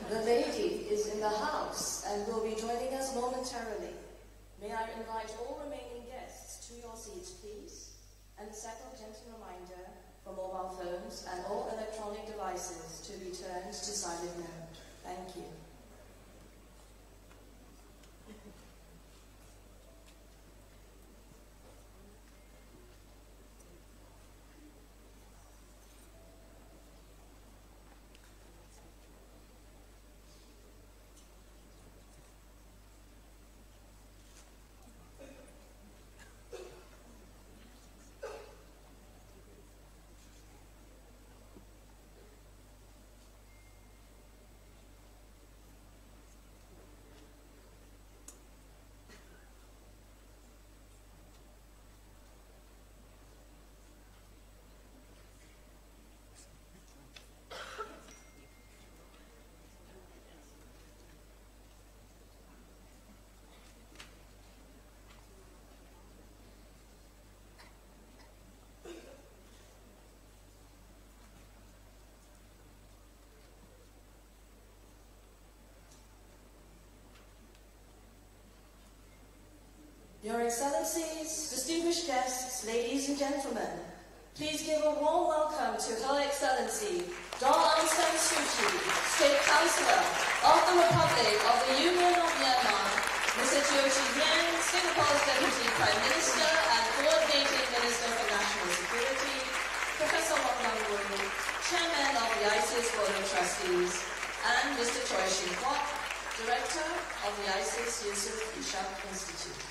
the lady is in the house and will be joining us momentarily. May I invite all remaining guests to your seats, please? And a second gentle reminder for mobile phones and all electronic devices to be turned to silent mode. Thank you. Your Excellencies, distinguished guests, ladies and gentlemen, please give a warm welcome to Her Excellency Daw Aung San Suu Kyi, State Councillor of the Republic of the Union of Myanmar, Mr. Teo Chee Hean, Singapore's Deputy Prime Minister and Coordinating Minister for National Security, Professor Wong Kang-woo, Chairman of the ISIS Board of Trustees, and Mr. Choi Shin-kwok, Director of the ISIS Yusof Ishak Institute.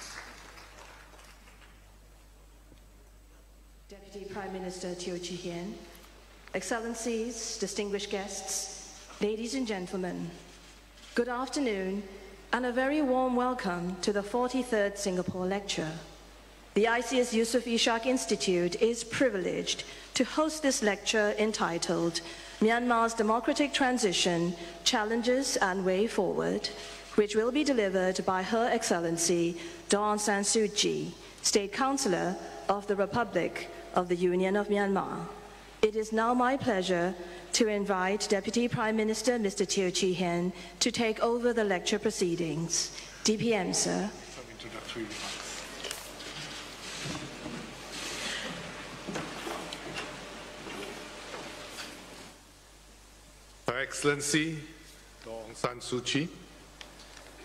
Deputy Prime Minister Teo Chee Hean, Excellencies, distinguished guests, ladies and gentlemen, good afternoon and a very warm welcome to the 43rd Singapore Lecture. The ICS Yusof Ishak Institute is privileged to host this lecture entitled Myanmar's Democratic Transition, Challenges and Way Forward, which will be delivered by Her Excellency Daw Aung San Suu Kyi, State Councillor of the Republic of the Union of Myanmar. It is now my pleasure to invite Deputy Prime Minister Mr. Teo Chee Hean to take over the lecture proceedings. DPM, sir. Some introductory remarks. Her Excellency Daw Aung San Suu Kyi,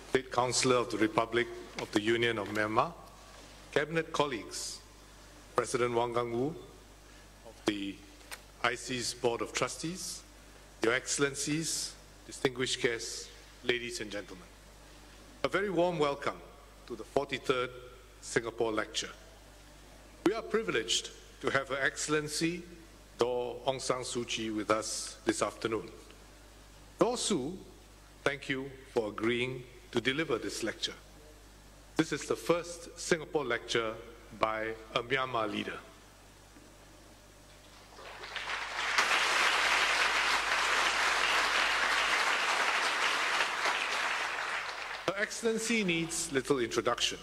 State Councillor of the Republic of the Union of Myanmar, Cabinet colleagues, President Wong Kang-woo of the IC's Board of Trustees, Your Excellencies, distinguished guests, ladies and gentlemen. A very warm welcome to the 43rd Singapore Lecture. We are privileged to have Her Excellency Daw Aung San Suu Kyi with us this afternoon. Daw Suu, thank you for agreeing to deliver this lecture. This is the first Singapore lecture by a Myanmar leader. Her Excellency needs little introduction.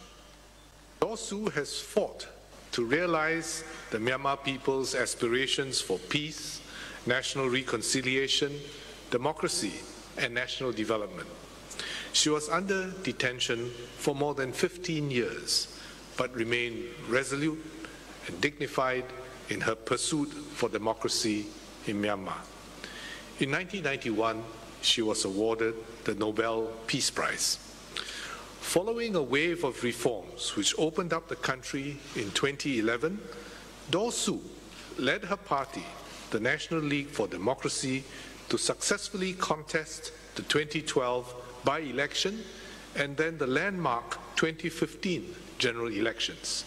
Daw Suu has fought to realize the Myanmar people's aspirations for peace, national reconciliation, democracy, and national development. She was under detention for more than 15 years, but remained resolute and dignified in her pursuit for democracy in Myanmar. In 1991, she was awarded the Nobel Peace Prize. Following a wave of reforms which opened up the country in 2011, Daw Suu led her party, the National League for Democracy, to successfully contest the 2012 by-election and then the landmark 2015 general elections.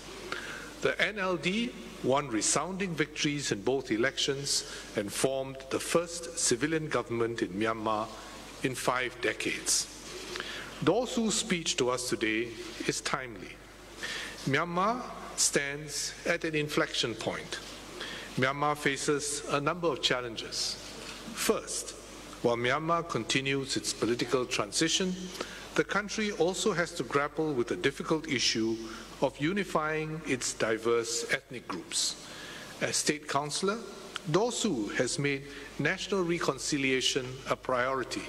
The NLD won resounding victories in both elections and formed the first civilian government in Myanmar in 5 decades. Daw Suu's speech to us today is timely. Myanmar stands at an inflection point. Myanmar faces a number of challenges. First, while Myanmar continues its political transition, the country also has to grapple with the difficult issue of unifying its diverse ethnic groups. As State Councillor, Daw Suu has made national reconciliation a priority.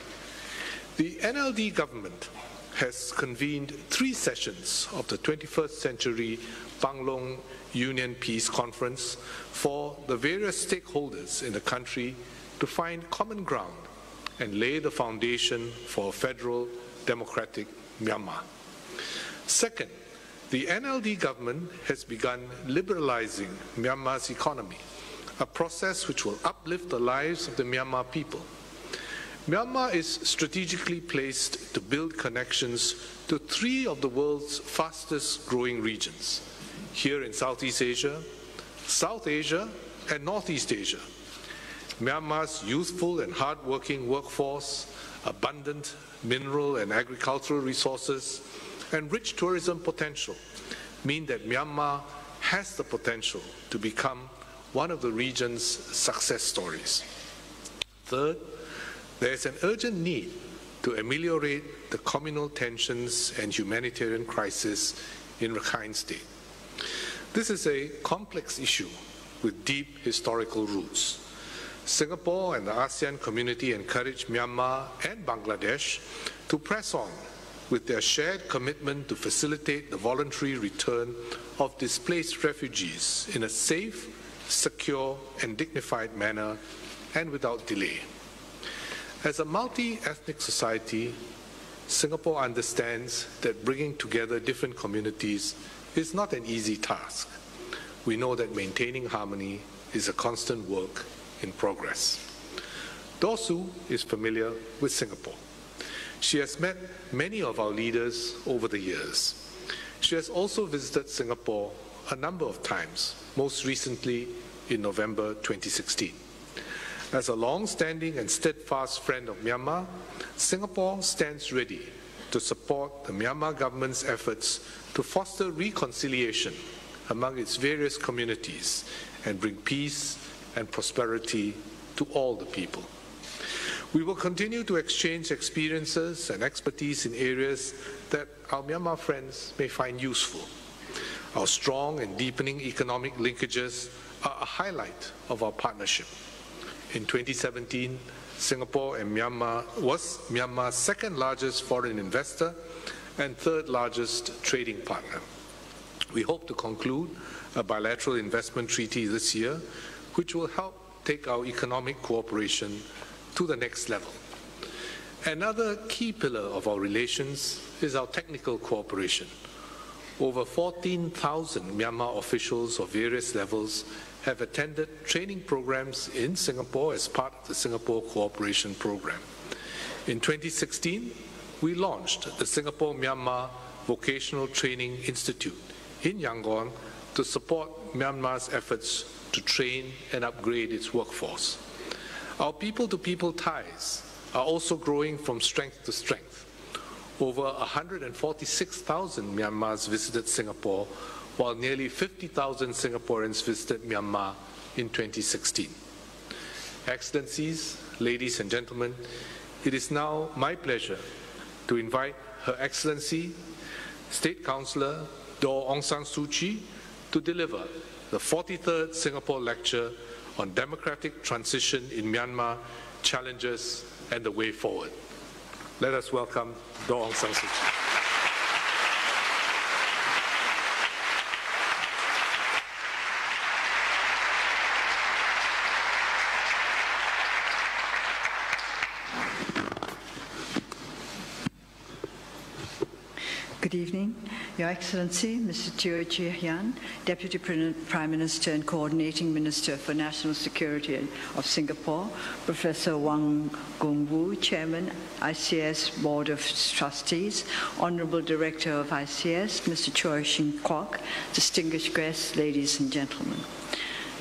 The NLD government has convened 3 sessions of the 21st Century Panglong Union Peace Conference for the various stakeholders in the country to find common ground and lay the foundation for a federal democratic Myanmar. Second, the NLD government has begun liberalizing Myanmar's economy, a process which will uplift the lives of the Myanmar people. Myanmar is strategically placed to build connections to 3 of the world's fastest growing regions, here in Southeast Asia, South Asia, and Northeast Asia. Myanmar's youthful and hard-working workforce, abundant mineral and agricultural resources, and rich tourism potential mean that Myanmar has the potential to become one of the region's success stories. Third, there is an urgent need to ameliorate the communal tensions and humanitarian crisis in Rakhine State. This is a complex issue with deep historical roots. Singapore and the ASEAN community encourage Myanmar and Bangladesh to press on with their shared commitment to facilitate the voluntary return of displaced refugees in a safe, secure, and dignified manner and without delay. As a multi-ethnic society, Singapore understands that bringing together different communities is not an easy task. We know that maintaining harmony is a constant work in progress. Daw Suu is familiar with Singapore. She has met many of our leaders over the years. She has also visited Singapore a number of times, most recently in November 2016. As a long-standing and steadfast friend of Myanmar, Singapore stands ready to support the Myanmar government's efforts to foster reconciliation among its various communities and bring peace and prosperity to all the people. We will continue to exchange experiences and expertise in areas that our Myanmar friends may find useful. Our strong and deepening economic linkages are a highlight of our partnership. In 2017, Singapore and Myanmar was Myanmar's 2nd largest foreign investor and 3rd largest trading partner. We hope to conclude a bilateral investment treaty this year, which will help take our economic cooperation to the next level. Another key pillar of our relations is our technical cooperation. Over 14,000 Myanmar officials of various levels have attended training programs in Singapore as part of the Singapore Cooperation Program. In 2016, we launched the Singapore-Myanmar Vocational Training Institute in Yangon to support Myanmar's efforts to train and upgrade its workforce. Our people-to-people ties are also growing from strength to strength. Over 146,000 Myanmars visited Singapore, while nearly 50,000 Singaporeans visited Myanmar in 2016. Excellencies, ladies and gentlemen, it is now my pleasure to invite Her Excellency, State Councillor Daw Aung San Suu Kyi, to deliver the 43rd Singapore Lecture on Democratic Transition in Myanmar, Challenges and the Way Forward. Let us welcome Daw Aung San Suu Kyi. Good evening, Your Excellency, Mr. Teo Chee Hean, Deputy Prime Minister and Coordinating Minister for National Security of Singapore, Professor Wang Gungwu, Chairman, ICS Board of Trustees, Honorable Director of ICS, Mr. Choi Shin Kwok, distinguished guests, ladies and gentlemen.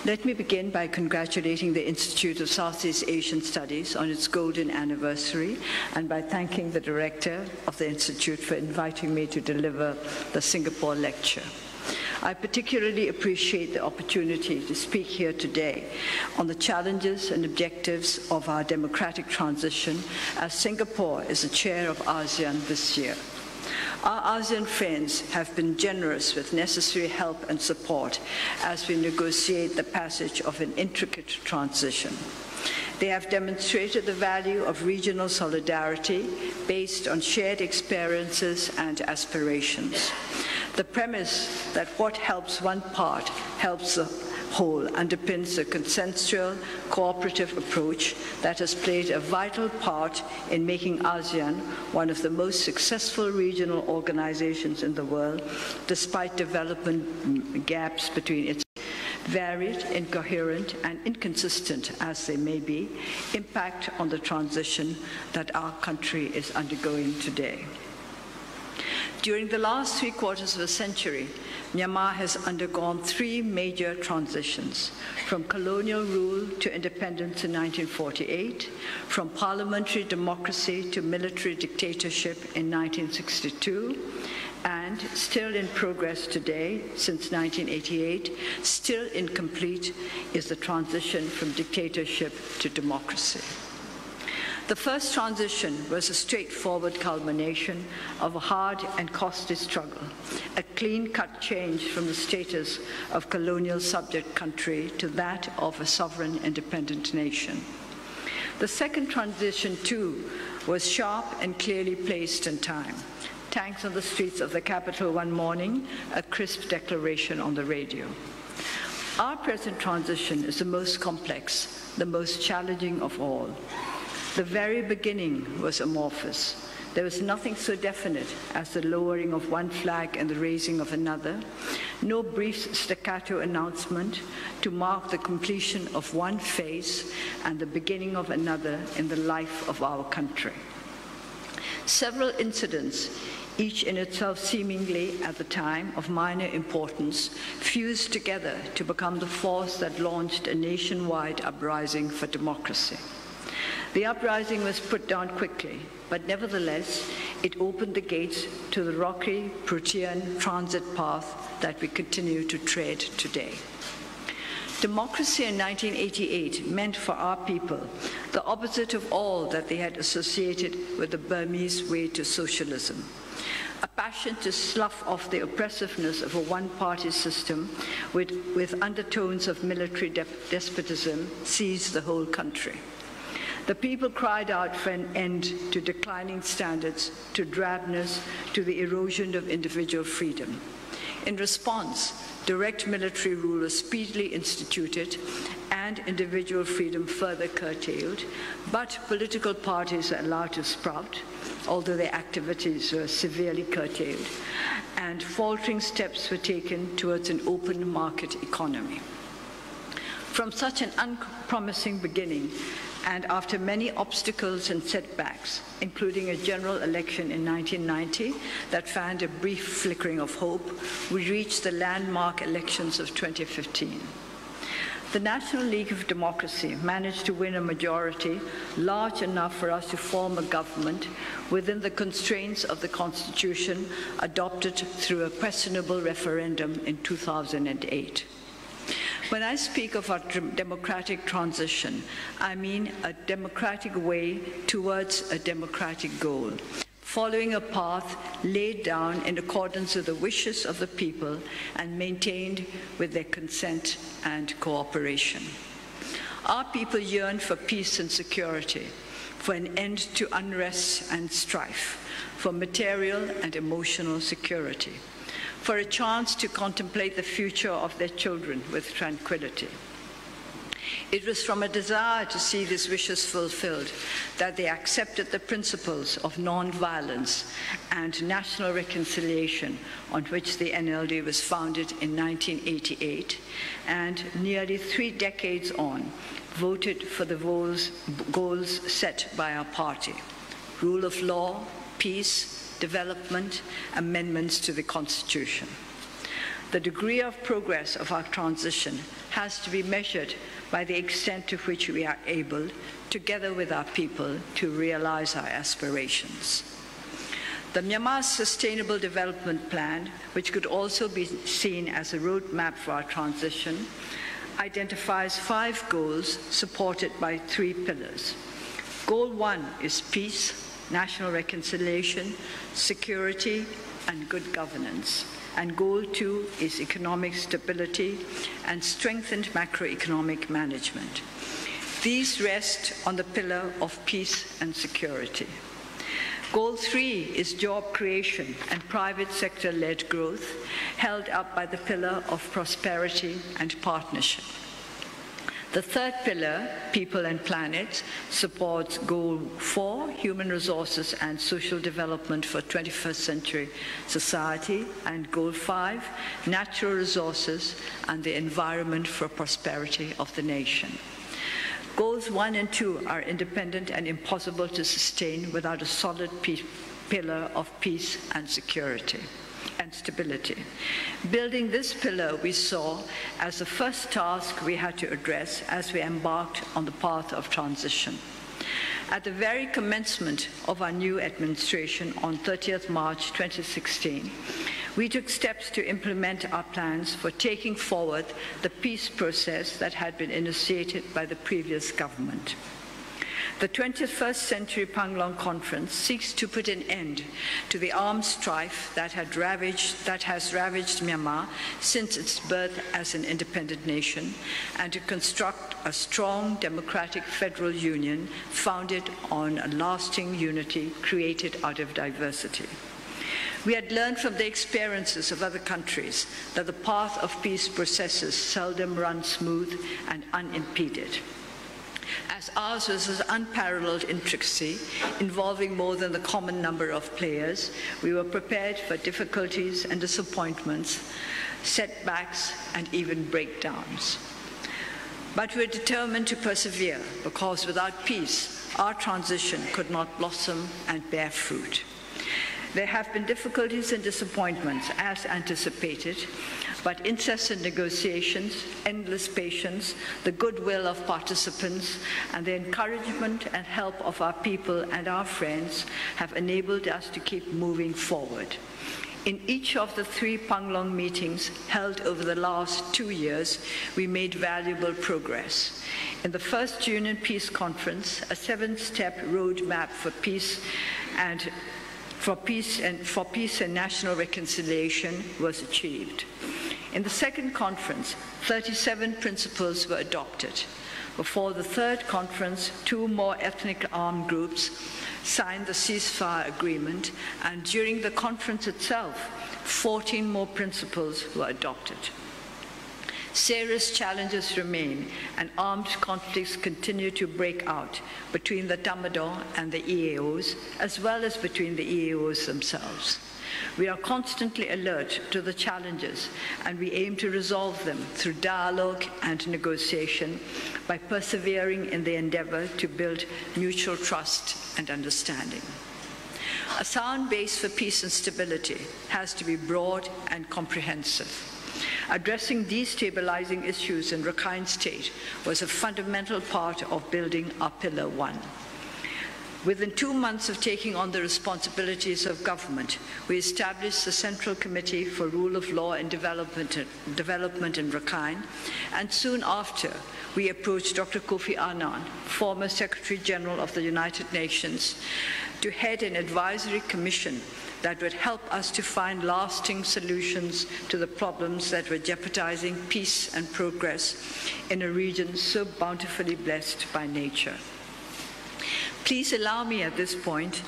Let me begin by congratulating the Institute of Southeast Asian Studies on its golden anniversary and by thanking the Director of the Institute for inviting me to deliver the Singapore lecture. I particularly appreciate the opportunity to speak here today on the challenges and objectives of our democratic transition as Singapore is the chair of ASEAN this year. Our ASEAN friends have been generous with necessary help and support as we negotiate the passage of an intricate transition. They have demonstrated the value of regional solidarity based on shared experiences and aspirations. The premise that what helps one part helps the whole underpins a consensual, cooperative approach that has played a vital part in making ASEAN one of the most successful regional organizations in the world, despite development gaps between its varied, incoherent, and inconsistent as they may be, impact on the transition that our country is undergoing today. During the last 3/4 of a century, Myanmar has undergone 3 major transitions, from colonial rule to independence in 1948, from parliamentary democracy to military dictatorship in 1962, and still in progress today, since 1988, still incomplete, is the transition from dictatorship to democracy. The first transition was a straightforward culmination of a hard and costly struggle, a clean-cut change from the status of colonial subject country to that of a sovereign independent nation. The second transition, too, was sharp and clearly placed in time. Tanks on the streets of the capital one morning, a crisp declaration on the radio. Our present transition is the most complex, the most challenging of all. The very beginning was amorphous. There was nothing so definite as the lowering of one flag and the raising of another, no brief staccato announcement to mark the completion of one phase and the beginning of another in the life of our country. Several incidents, each in itself seemingly at the time of minor importance, fused together to become the force that launched a nationwide uprising for democracy. The uprising was put down quickly, but nevertheless, it opened the gates to the rocky protean transit path that we continue to tread today. Democracy in 1988 meant for our people the opposite of all that they had associated with the Burmese way to socialism. A passion to slough off the oppressiveness of a one-party system with undertones of military despotism seized the whole country. The people cried out for an end to declining standards, to drabness, to the erosion of individual freedom. In response, direct military rule was speedily instituted and individual freedom further curtailed, but political parties were allowed to sprout, although their activities were severely curtailed, and faltering steps were taken towards an open market economy. From such an unpromising beginning, and after many obstacles and setbacks, including a general election in 1990 that fanned a brief flickering of hope, we reached the landmark elections of 2015. The National League of Democracy managed to win a majority large enough for us to form a government within the constraints of the Constitution adopted through a questionable referendum in 2008. When I speak of our democratic transition, I mean a democratic way towards a democratic goal, following a path laid down in accordance with the wishes of the people and maintained with their consent and cooperation. Our people yearn for peace and security, for an end to unrest and strife, for material and emotional security, for a chance to contemplate the future of their children with tranquility. It was from a desire to see these wishes fulfilled that they accepted the principles of non-violence and national reconciliation on which the NLD was founded in 1988, and nearly 3 decades on, voted for the goals set by our party: rule of law, peace, development, amendments to the Constitution. The degree of progress of our transition has to be measured by the extent to which we are able, together with our people, to realize our aspirations. The Myanmar Sustainable Development Plan, which could also be seen as a roadmap for our transition, identifies 5 goals supported by 3 pillars. Goal 1 is peace, national reconciliation, security, and good governance. And goal 2 is economic stability and strengthened macroeconomic management. These rest on the pillar of peace and security. Goal 3 is job creation and private sector-led growth, held up by the pillar of prosperity and partnership. The third pillar, people and planet, supports Goal 4, human resources and social development for 21st century society, and Goal 5, natural resources and the environment for prosperity of the nation. Goals 1 and 2 are independent and impossible to sustain without a solid pillar of peace and security and stability. Building this pillar we saw as the first task we had to address as we embarked on the path of transition. At the very commencement of our new administration on 30th March 2016, we took steps to implement our plans for taking forward the peace process that had been initiated by the previous government. The 21st Century Panglong Conference seeks to put an end to the armed strife that has ravaged Myanmar since its birth as an independent nation, and to construct a strong democratic federal union founded on a lasting unity created out of diversity. We had learned from the experiences of other countries that the path of peace processes seldom run smooth and unimpeded. As ours was an unparalleled intricacy involving more than the common number of players, we were prepared for difficulties and disappointments, setbacks, and even breakdowns. But we were determined to persevere, because without peace, our transition could not blossom and bear fruit. There have been difficulties and disappointments as anticipated, but incessant negotiations, endless patience, the goodwill of participants, and the encouragement and help of our people and our friends have enabled us to keep moving forward. In each of the 3 Panglong meetings held over the last 2 years, we made valuable progress. In the first Union Peace Conference, a 7-step roadmap for peace and national reconciliation was achieved. In the second conference, 37 principles were adopted. Before the third conference, 2 more ethnic armed groups signed the ceasefire agreement, and during the conference itself, 14 more principles were adopted. Serious challenges remain, and armed conflicts continue to break out between the Tamado and the EAOs, as well as between the EAOs themselves. We are constantly alert to the challenges, and we aim to resolve them through dialogue and negotiation by persevering in the endeavor to build mutual trust and understanding. A sound base for peace and stability has to be broad and comprehensive. Addressing destabilizing issues in Rakhine State was a fundamental part of building our Pillar 1. Within 2 months of taking on the responsibilities of government, we established the Central Committee for Rule of Law and Development in Rakhine, and soon after, we approached Dr. Kofi Annan, former Secretary General of the United Nations, to head an advisory commission that would help us to find lasting solutions to the problems that were jeopardizing peace and progress in a region so bountifully blessed by nature. Please allow me at this point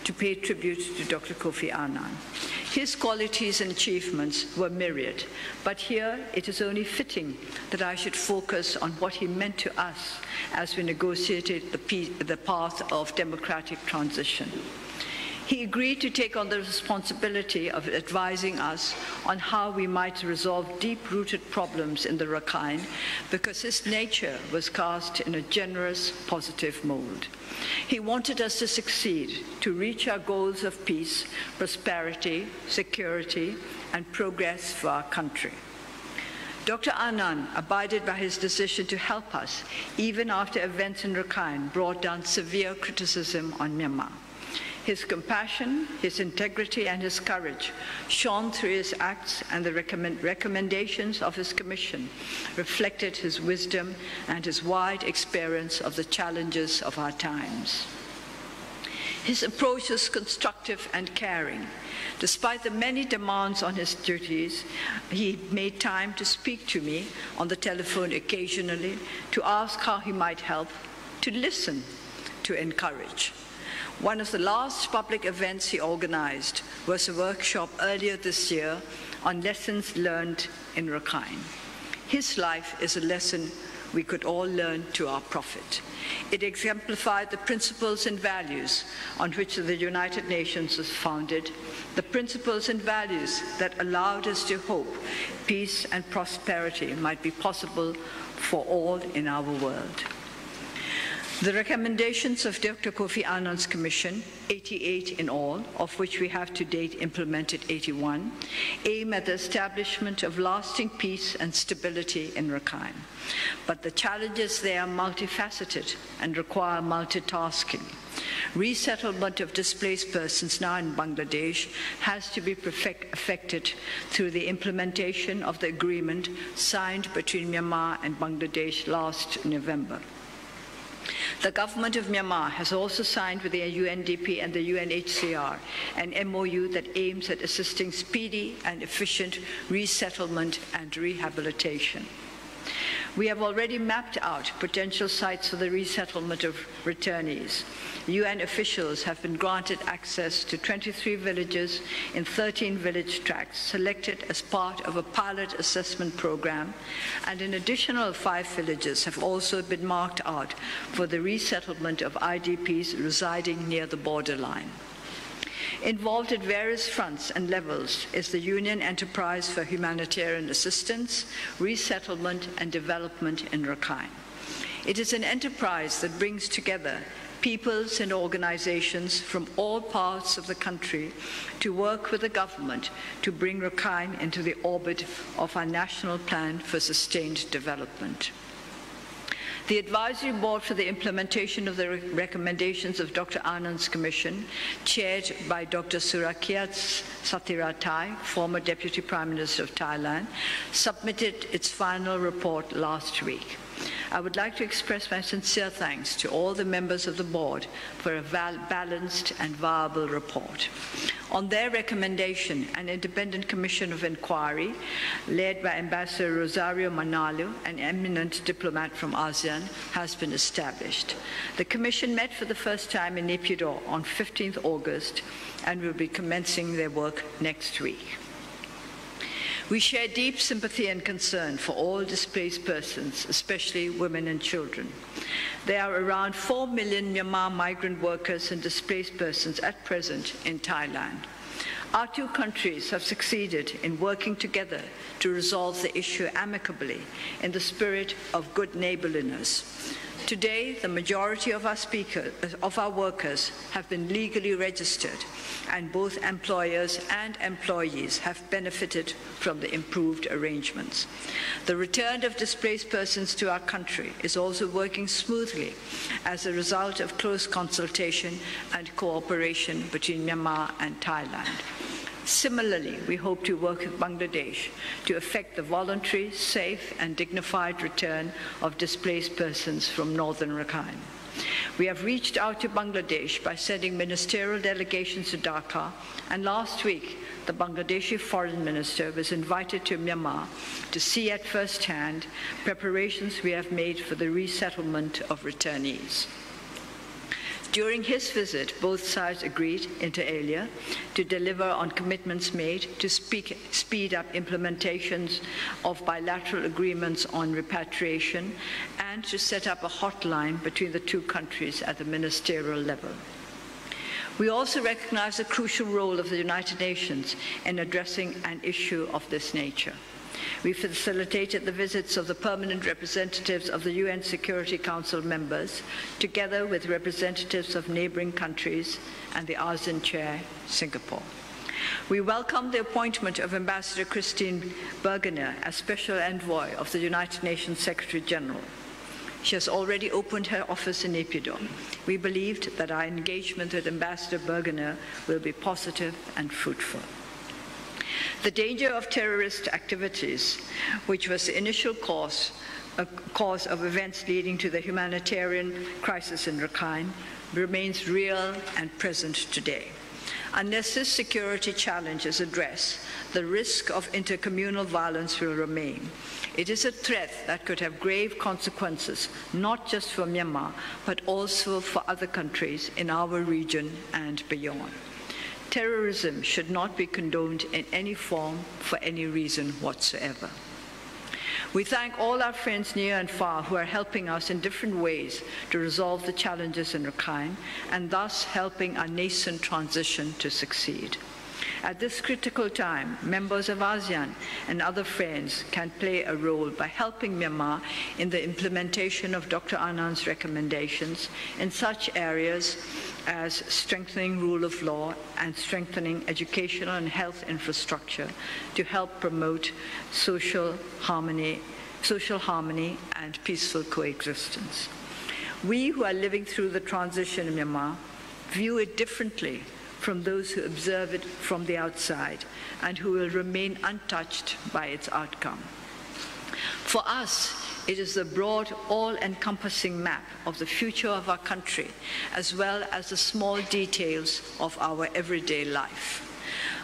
to pay tribute to Dr. Kofi Annan. His qualities and achievements were myriad, but here it is only fitting that I should focus on what he meant to us as we negotiated the path of democratic transition. He agreed to take on the responsibility of advising us on how we might resolve deep-rooted problems in the Rakhine, because his nature was cast in a generous, positive mold. He wanted us to succeed, to reach our goals of peace, prosperity, security, and progress for our country. Dr. Annan abided by his decision to help us, even after events in Rakhine brought down severe criticism on Myanmar. His compassion, his integrity, and his courage shone through his acts, and the recommendations of his commission reflected his wisdom and his wide experience of the challenges of our times. His approach was constructive and caring. Despite the many demands on his duties, he made time to speak to me on the telephone occasionally, to ask how he might help, to listen, to encourage. One of the last public events he organized was a workshop earlier this year on lessons learned in Rakhine. His life is a lesson we could all learn to our profit. It exemplified the principles and values on which the United Nations was founded, the principles and values that allowed us to hope peace and prosperity might be possible for all in our world. The recommendations of Dr. Kofi Annan's Commission, 88 in all, of which we have to date implemented 81, aim at the establishment of lasting peace and stability in Rakhine. But the challenges there are multifaceted and require multitasking. Resettlement of displaced persons now in Bangladesh has to be effected through the implementation of the agreement signed between Myanmar and Bangladesh last November. The government of Myanmar has also signed with the UNDP and the UNHCR an MOU that aims at assisting speedy and efficient resettlement and rehabilitation. We have already mapped out potential sites for the resettlement of returnees. UN officials have been granted access to 23 villages in 13 village tracts selected as part of a pilot assessment program, and an additional 5 villages have also been marked out for the resettlement of IDPs residing near the borderline. Involved at various fronts and levels is the Union Enterprise for Humanitarian Assistance, Resettlement and Development in Rakhine. It is an enterprise that brings together peoples and organizations from all parts of the country to work with the government to bring Rakhine into the orbit of our national plan for sustained development. The Advisory Board for the implementation of the recommendations of Dr. Annan's Commission, chaired by Dr. Surakiart Sathirathai, former Deputy Prime Minister of Thailand, submitted its final report last week. I would like to express my sincere thanks to all the members of the board for a balanced and viable report. On their recommendation, an independent commission of inquiry, led by Ambassador Rosario Manalo, an eminent diplomat from ASEAN, has been established. The commission met for the first time in Naypyidaw on 15th August and will be commencing their work next week. We share deep sympathy and concern for all displaced persons, especially women and children. There are around 4 million Myanmar migrant workers and displaced persons at present in Thailand. Our two countries have succeeded in working together to resolve the issue amicably in the spirit of good neighborliness. Today, the majority of our workers have been legally registered, and both employers and employees have benefited from the improved arrangements. The return of displaced persons to our country is also working smoothly as a result of close consultation and cooperation between Myanmar and Thailand. Similarly, we hope to work with Bangladesh to effect the voluntary, safe and dignified return of displaced persons from northern Rakhine. We have reached out to Bangladesh by sending ministerial delegations to Dhaka, and last week the Bangladeshi foreign minister was invited to Myanmar to see at first hand preparations we have made for the resettlement of returnees. During his visit, both sides agreed, inter alia, to deliver on commitments made to speed up implementations of bilateral agreements on repatriation and to set up a hotline between the two countries at the ministerial level. We also recognize the crucial role of the United Nations in addressing an issue of this nature. We facilitated the visits of the permanent representatives of the UN Security Council members, together with representatives of neighboring countries and the ASEAN chair, Singapore. We welcome the appointment of Ambassador Christine Burgener as Special Envoy of the United Nations Secretary General. She has already opened her office in Naypyidaw. We believed that our engagement with Ambassador Burgener will be positive and fruitful. The danger of terrorist activities, which was the initial cause of events leading to the humanitarian crisis in Rakhine, remains real and present today. Unless this security challenge is addressed, the risk of intercommunal violence will remain. It is a threat that could have grave consequences, not just for Myanmar, but also for other countries in our region and beyond. Terrorism should not be condoned in any form for any reason whatsoever. We thank all our friends near and far who are helping us in different ways to resolve the challenges in Rakhine and thus helping our nascent transition to succeed. At this critical time, members of ASEAN and other friends can play a role by helping Myanmar in the implementation of Dr. Anand's recommendations in such areas as strengthening rule of law and strengthening educational and health infrastructure to help promote social harmony and peaceful coexistence. We who are living through the transition in Myanmar view it differently from those who observe it from the outside and who will remain untouched by its outcome. For us, it is the broad, all-encompassing map of the future of our country, as well as the small details of our everyday life.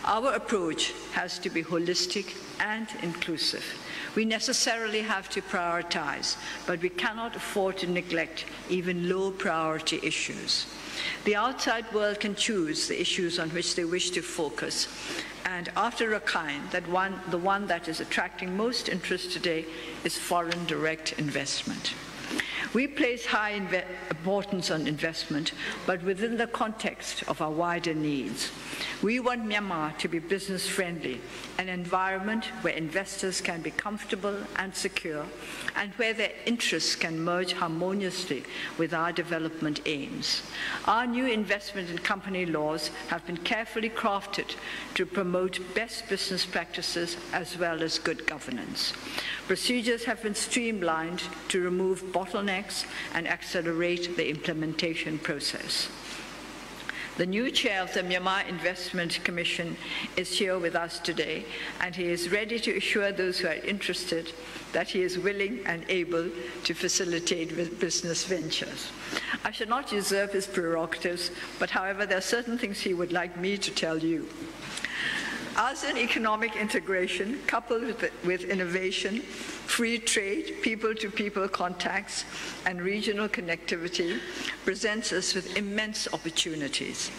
Our approach has to be holistic and inclusive. We necessarily have to prioritize, but we cannot afford to neglect even low-priority issues. The outside world can choose the issues on which they wish to focus, and after Rakhine, the one that is attracting most interest today is foreign direct investment. We place high importance on investment, but within the context of our wider needs. We want Myanmar to be business-friendly, an environment where investors can be comfortable and secure, and where their interests can merge harmoniously with our development aims. Our new investment and company laws have been carefully crafted to promote best business practices as well as good governance. Procedures have been streamlined to remove bottlenecks and accelerate the implementation process. The new chair of the Myanmar Investment Commission is here with us today, and he is ready to assure those who are interested that he is willing and able to facilitate business ventures. I shall not usurp his prerogatives, but however, there are certain things he would like me to tell you. ASEAN economic integration, coupled with innovation, free trade, people-to-people contacts, and regional connectivity, presents us with immense opportunities.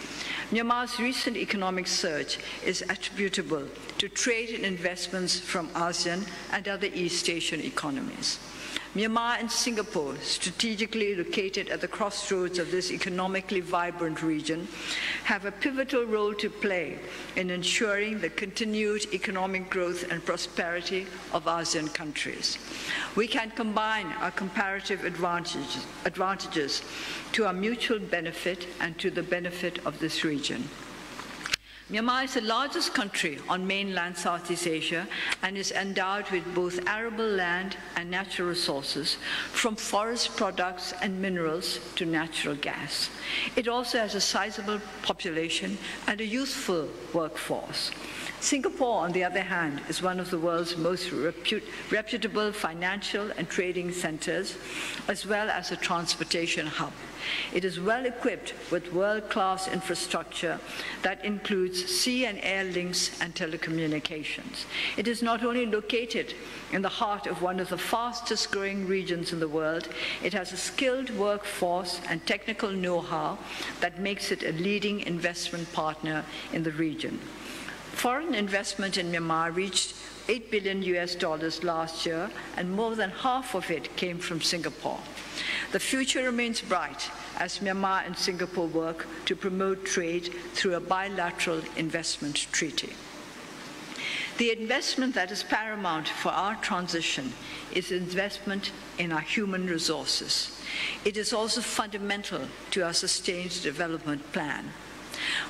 Myanmar's recent economic surge is attributable to trade and investments from ASEAN and other East Asian economies. Myanmar and Singapore, strategically located at the crossroads of this economically vibrant region, have a pivotal role to play in ensuring the continued economic growth and prosperity of ASEAN countries. We can combine our comparative advantages to our mutual benefit and to the benefit of this region. Myanmar is the largest country on mainland Southeast Asia and is endowed with both arable land and natural resources, from forest products and minerals to natural gas. It also has a sizable population and a youthful workforce. Singapore, on the other hand, is one of the world's most reputable financial and trading centers, as well as a transportation hub. It is well equipped with world-class infrastructure that includes sea and air links and telecommunications. It is not only located in the heart of one of the fastest growing regions in the world, it has a skilled workforce and technical know-how that makes it a leading investment partner in the region. Foreign investment in Myanmar reached $8 billion last year, and more than half of it came from Singapore. The future remains bright as Myanmar and Singapore work to promote trade through a bilateral investment treaty. The investment that is paramount for our transition is investment in our human resources. It is also fundamental to our sustained development plan.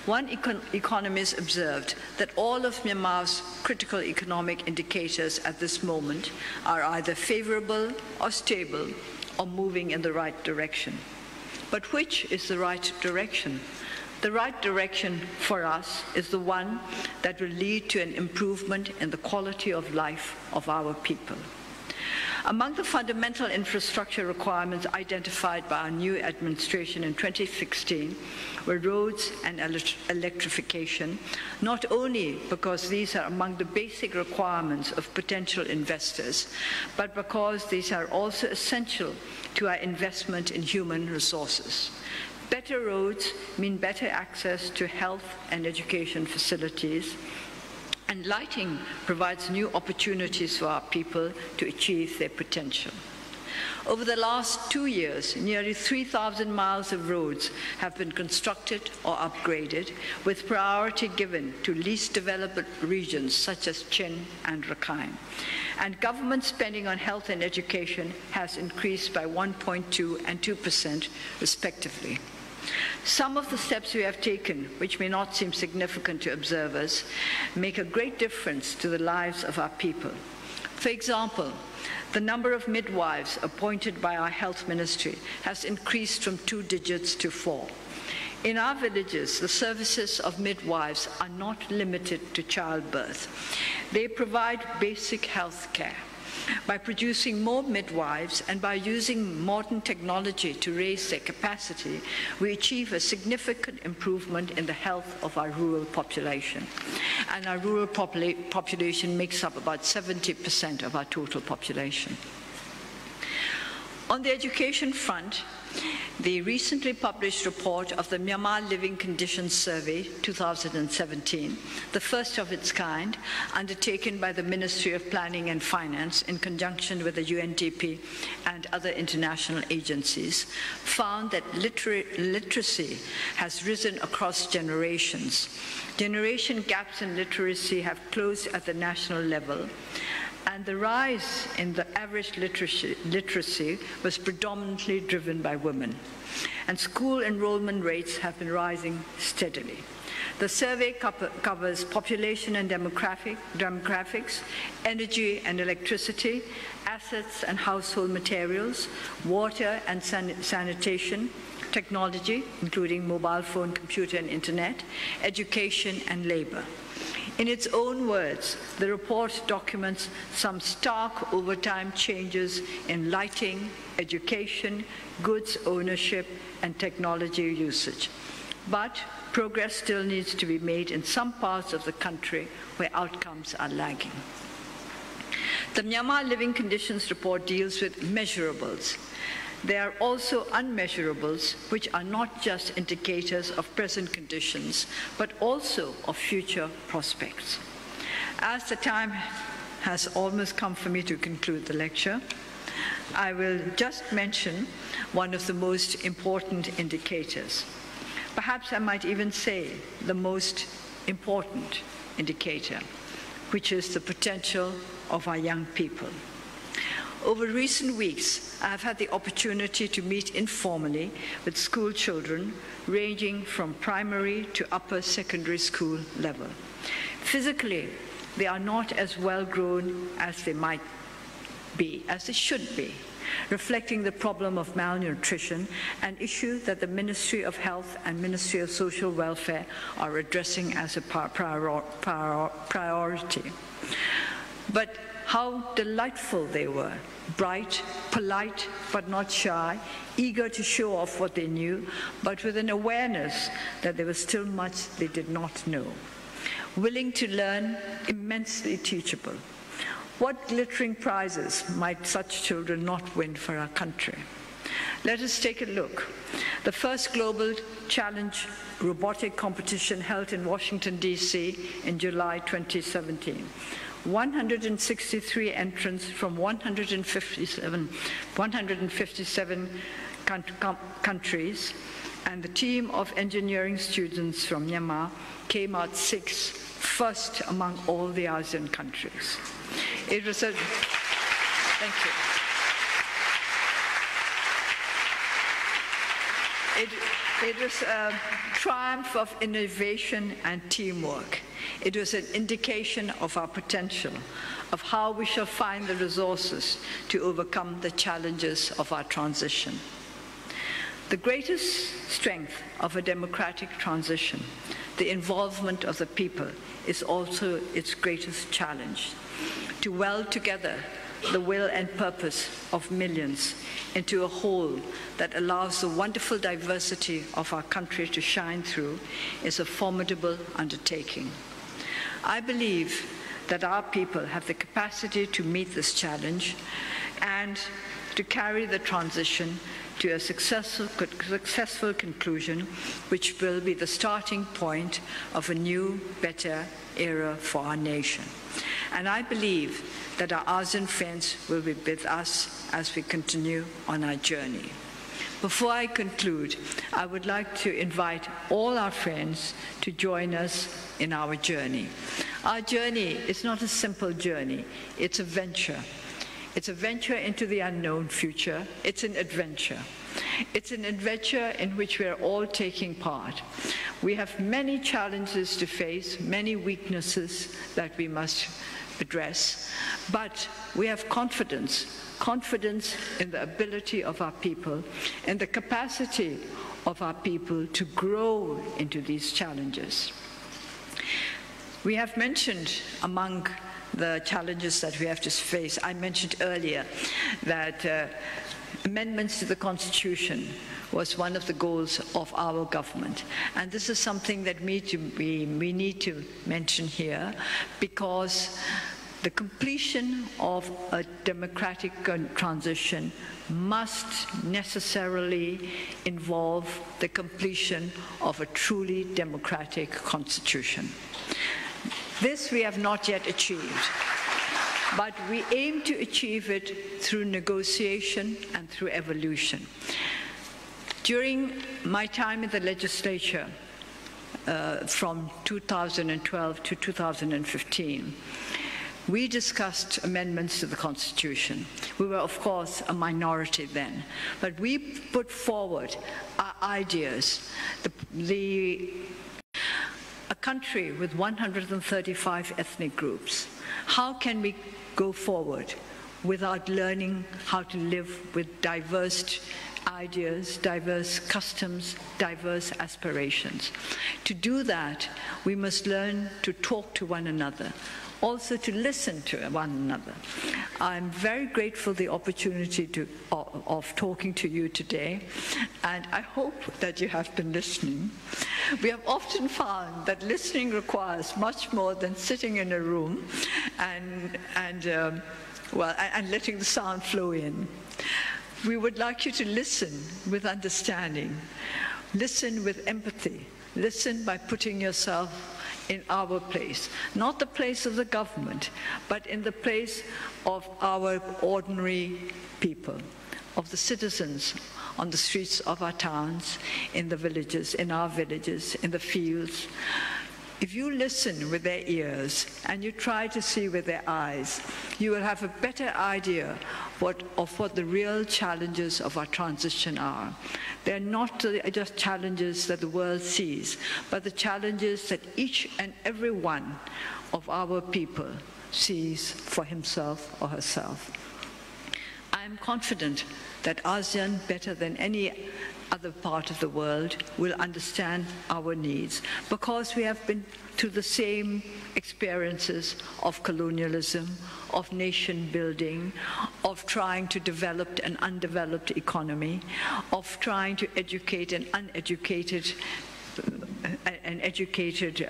One economist observed that all of Myanmar's critical economic indicators at this moment are either favorable or stable or moving in the right direction. But which is the right direction? The right direction for us is the one that will lead to an improvement in the quality of life of our people. Among the fundamental infrastructure requirements identified by our new administration in 2016 were roads and electrification, not only because these are among the basic requirements of potential investors, but because these are also essential to our investment in human resources. Better roads mean better access to health and education facilities, and lighting provides new opportunities for our people to achieve their potential. Over the last 2 years, nearly 3,000 miles of roads have been constructed or upgraded, with priority given to least developed regions such as Chin and Rakhine. And government spending on health and education has increased by 1.2% and 2% respectively. Some of the steps we have taken, which may not seem significant to observers, make a great difference to the lives of our people. For example, the number of midwives appointed by our health ministry has increased from 2 digits to 4. In our villages, the services of midwives are not limited to childbirth. They provide basic health care. By producing more midwives and by using modern technology to raise their capacity, we achieve a significant improvement in the health of our rural population. And our rural population makes up about 70% of our total population. On the education front, the recently published report of the Myanmar Living Conditions Survey 2017, the first of its kind, undertaken by the Ministry of Planning and Finance in conjunction with the UNDP and other international agencies, found that literacy has risen across generations. Generation gaps in literacy have closed at the national level, and the rise in the average literacy was predominantly driven by women. And school enrollment rates have been rising steadily. The survey covers population and demographics, energy and electricity, assets and household materials, water and sanitation, technology, including mobile phone, computer and internet, education and labor. In its own words, the report documents some stark overtime changes in lighting, education, goods ownership, and technology usage. But progress still needs to be made in some parts of the country where outcomes are lagging. The Myanmar Living Conditions Report deals with measurables. There are also unmeasurables, which are not just indicators of present conditions, but also of future prospects. As the time has almost come for me to conclude the lecture, I will just mention one of the most important indicators. Perhaps I might even say the most important indicator, which is the potential of our young people. Over recent weeks, I have had the opportunity to meet informally with school children ranging from primary to upper secondary school level. Physically, they are not as well grown as they might be, as they should be, reflecting the problem of malnutrition, an issue that the Ministry of Health and Ministry of Social Welfare are addressing as a priority. But how delightful they were, bright, polite, but not shy, eager to show off what they knew, but with an awareness that there was still much they did not know. Willing to learn, immensely teachable. What glittering prizes might such children not win for our country? Let us take a look. The first Global Challenge Robotic competition held in Washington, D.C. in July 2017. 163 entrants from 157 countries, and the team of engineering students from Myanmar came out sixth, first among all the ASEAN countries. It was a, thank you. It was a triumph of innovation and teamwork. It was an indication of our potential, of how we shall find the resources to overcome the challenges of our transition. The greatest strength of a democratic transition, the involvement of the people, is also its greatest challenge. To weld together the will and purpose of millions into a whole that allows the wonderful diversity of our country to shine through is a formidable undertaking. I believe that our people have the capacity to meet this challenge and to carry the transition to a successful conclusion, which will be the starting point of a new, better era for our nation. And I believe that our ASEAN friends will be with us as we continue on our journey. Before I conclude, I would like to invite all our friends to join us in our journey. Our journey is not a simple journey, it's a venture. It's a venture into the unknown future. It's an adventure. It's an adventure in which we are all taking part. We have many challenges to face, many weaknesses that we must address, but we have confidence in the ability of our people and the capacity of our people to grow into these challenges. We have mentioned among the challenges that we have to face. I mentioned earlier that amendments to the Constitution was one of the goals of our government. And this is something that we need to mention here, because the completion of a democratic transition must necessarily involve the completion of a truly democratic constitution. This we have not yet achieved, but we aim to achieve it through negotiation and through evolution. During my time in the legislature, from 2012 to 2015, we discussed amendments to the Constitution. We were, of course, a minority then, but we put forward our ideas. A country with 135 ethnic groups, how can we go forward without learning how to live with diverse ideas, diverse customs, diverse aspirations? To do that, we must learn to talk to one another, also to listen to one another. I'm very grateful for the opportunity of talking to you today, and I hope that you have been listening. We have often found that listening requires much more than sitting in a room and letting the sound flow in. We would like you to listen with understanding, listen with empathy, listen by putting yourself in our place, not the place of the government, but in the place of our ordinary people, of the citizens on the streets of our towns, in the villages, in our villages, in the fields. If you listen with their ears and you try to see with their eyes, you will have a better idea of what the real challenges of our transition are. They're not just challenges that the world sees, but the challenges that each and every one of our people sees for himself or herself. I am confident that ASEAN, better than any other part of the world, will understand our needs, because we have been through the same experiences of colonialism, of nation building, of trying to develop an undeveloped economy, of trying to educate an uneducated and educated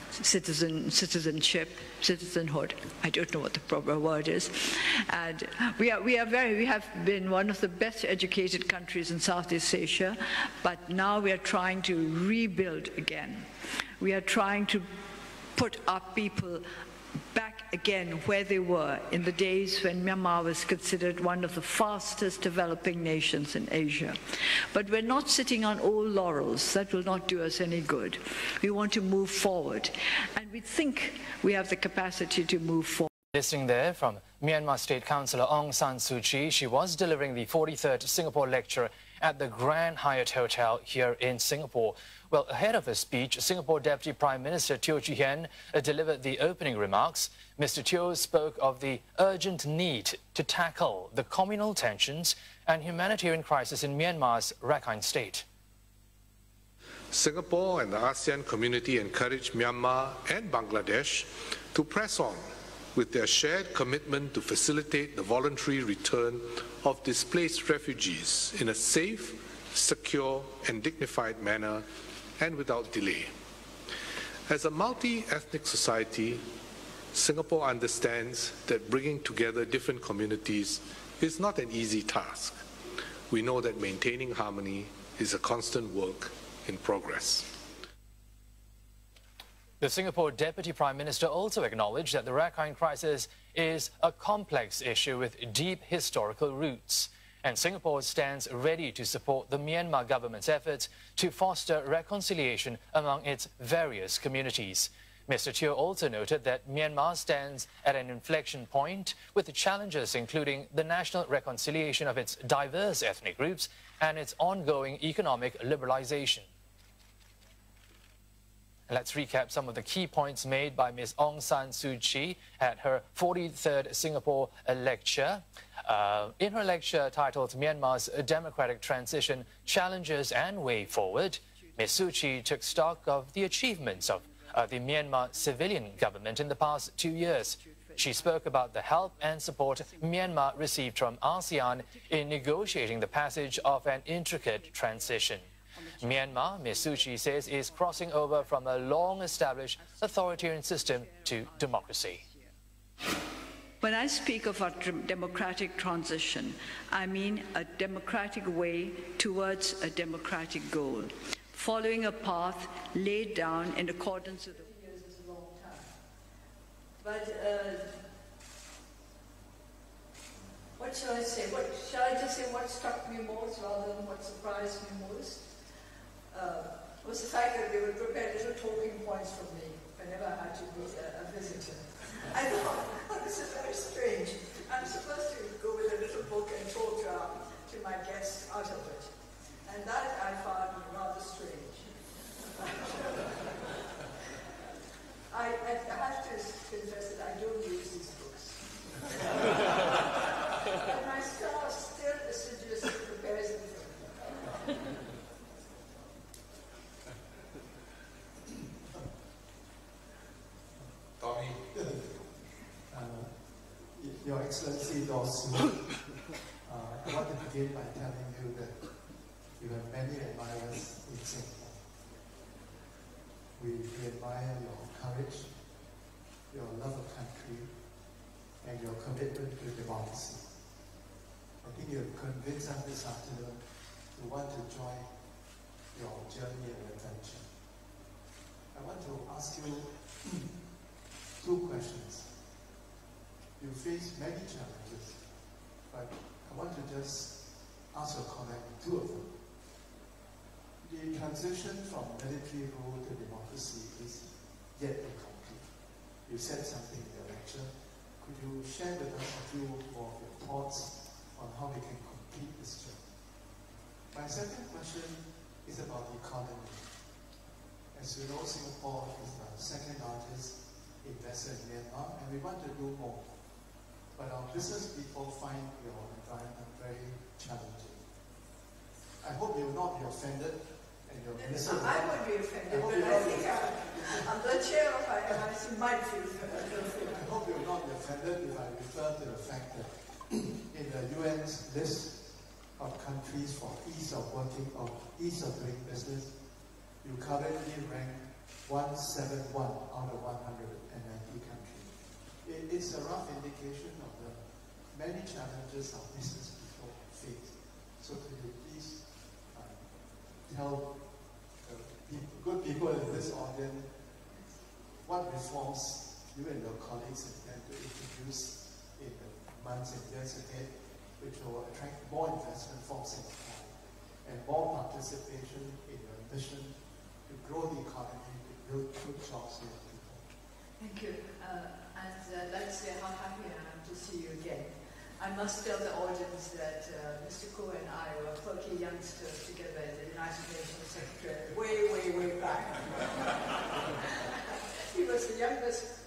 citizenhood. I don't know what the proper word is. And we have been one of the best educated countries in Southeast Asia, but now we are trying to rebuild again. We are trying to put our people back again where they were in the days when Myanmar was considered one of the fastest developing nations in Asia. But we're not sitting on old laurels. That will not do us any good. We want to move forward, and we think we have the capacity to move forward. Listening there from Myanmar State Councillor Aung San Suu Kyi. She was delivering the 43rd Singapore lecture at the Grand Hyatt Hotel here in Singapore. Well, ahead of her speech, Singapore Deputy Prime Minister Teo Chee Hean delivered the opening remarks. Mr. Teo spoke of the urgent need to tackle the communal tensions and humanitarian crisis in Myanmar's Rakhine State. Singapore and the ASEAN community encourage Myanmar and Bangladesh to press on with their shared commitment to facilitate the voluntary return of displaced refugees in a safe, secure, and dignified manner and without delay. As a multi-ethnic society, Singapore understands that bringing together different communities is not an easy task. We know that maintaining harmony is a constant work in progress. The Singapore Deputy Prime Minister also acknowledged that the Rakhine crisis is a complex issue with deep historical roots, and Singapore stands ready to support the Myanmar government's efforts to foster reconciliation among its various communities. Mr. Teo also noted that Myanmar stands at an inflection point with the challenges including the national reconciliation of its diverse ethnic groups and its ongoing economic liberalization. Let's recap some of the key points made by Ms. Aung San Suu Kyi at her 43rd Singapore lecture. In her lecture titled Myanmar's Democratic Transition, Challenges and Way Forward, Ms. Suu Kyi took stock of the achievements of the Myanmar civilian government in the past 2 years. She spoke about the help and support Myanmar received from ASEAN in negotiating the passage of an intricate transition. Myanmar, Ms. Suu Kyi says, is crossing over from a long-established authoritarian system to democracy. When I speak of a democratic transition, I mean a democratic way towards a democratic goal, following a path laid down in accordance with the... Years is a long time. But what shall I say? Shall I just say what struck me most rather than what surprised me most? Was the fact that they would prepare little talking points for me whenever I had to meet a visitor. I thought, oh, this is very strange. I'm supposed to go with a little book and talk to my guests out of it. And that I found rather strange. I have to confess that I don't use these books. But my staff still assiduously prepares them for me. Tommy. Your Excellency Dosu, I want to begin by telling you that you have many admirers in Singapore. We admire your courage, your love of country, and your commitment to democracy. I think you have convinced us this afternoon to want to join your journey and adventure. I want to ask you 2 questions. You face many challenges, but I want to just ask your comment on 2 of them. The transition from military rule to democracy is yet incomplete. You said something in your lecture. Could you share with us a few more of your thoughts on how we can complete this journey? My second question is about the economy. As you know, Singapore is the 2nd largest investor in Myanmar, and we want to do more. But our business people find your environment very challenging. I hope you will not be offended, and your minister... I would be offended, but I think I'm the chair of IMIC might feel offended. I hope you will not be offended if I refer to the fact that in the UN's list of countries for ease of doing business, you currently rank 171 out of 190 countries. It's a rough indication of the many challenges our business people face. So could you please tell the good people in this audience what reforms you and your colleagues intend to introduce in the months and years ahead, which will attract more investment from Singapore and more participation in your ambition to grow the economy, to build good jobs for your people. Thank you. And let's say how happy I am to see you again. I must tell the audience that Mr. Ko and I were quirky youngsters together as the United Nations Secretary way, way, way back. He was the youngest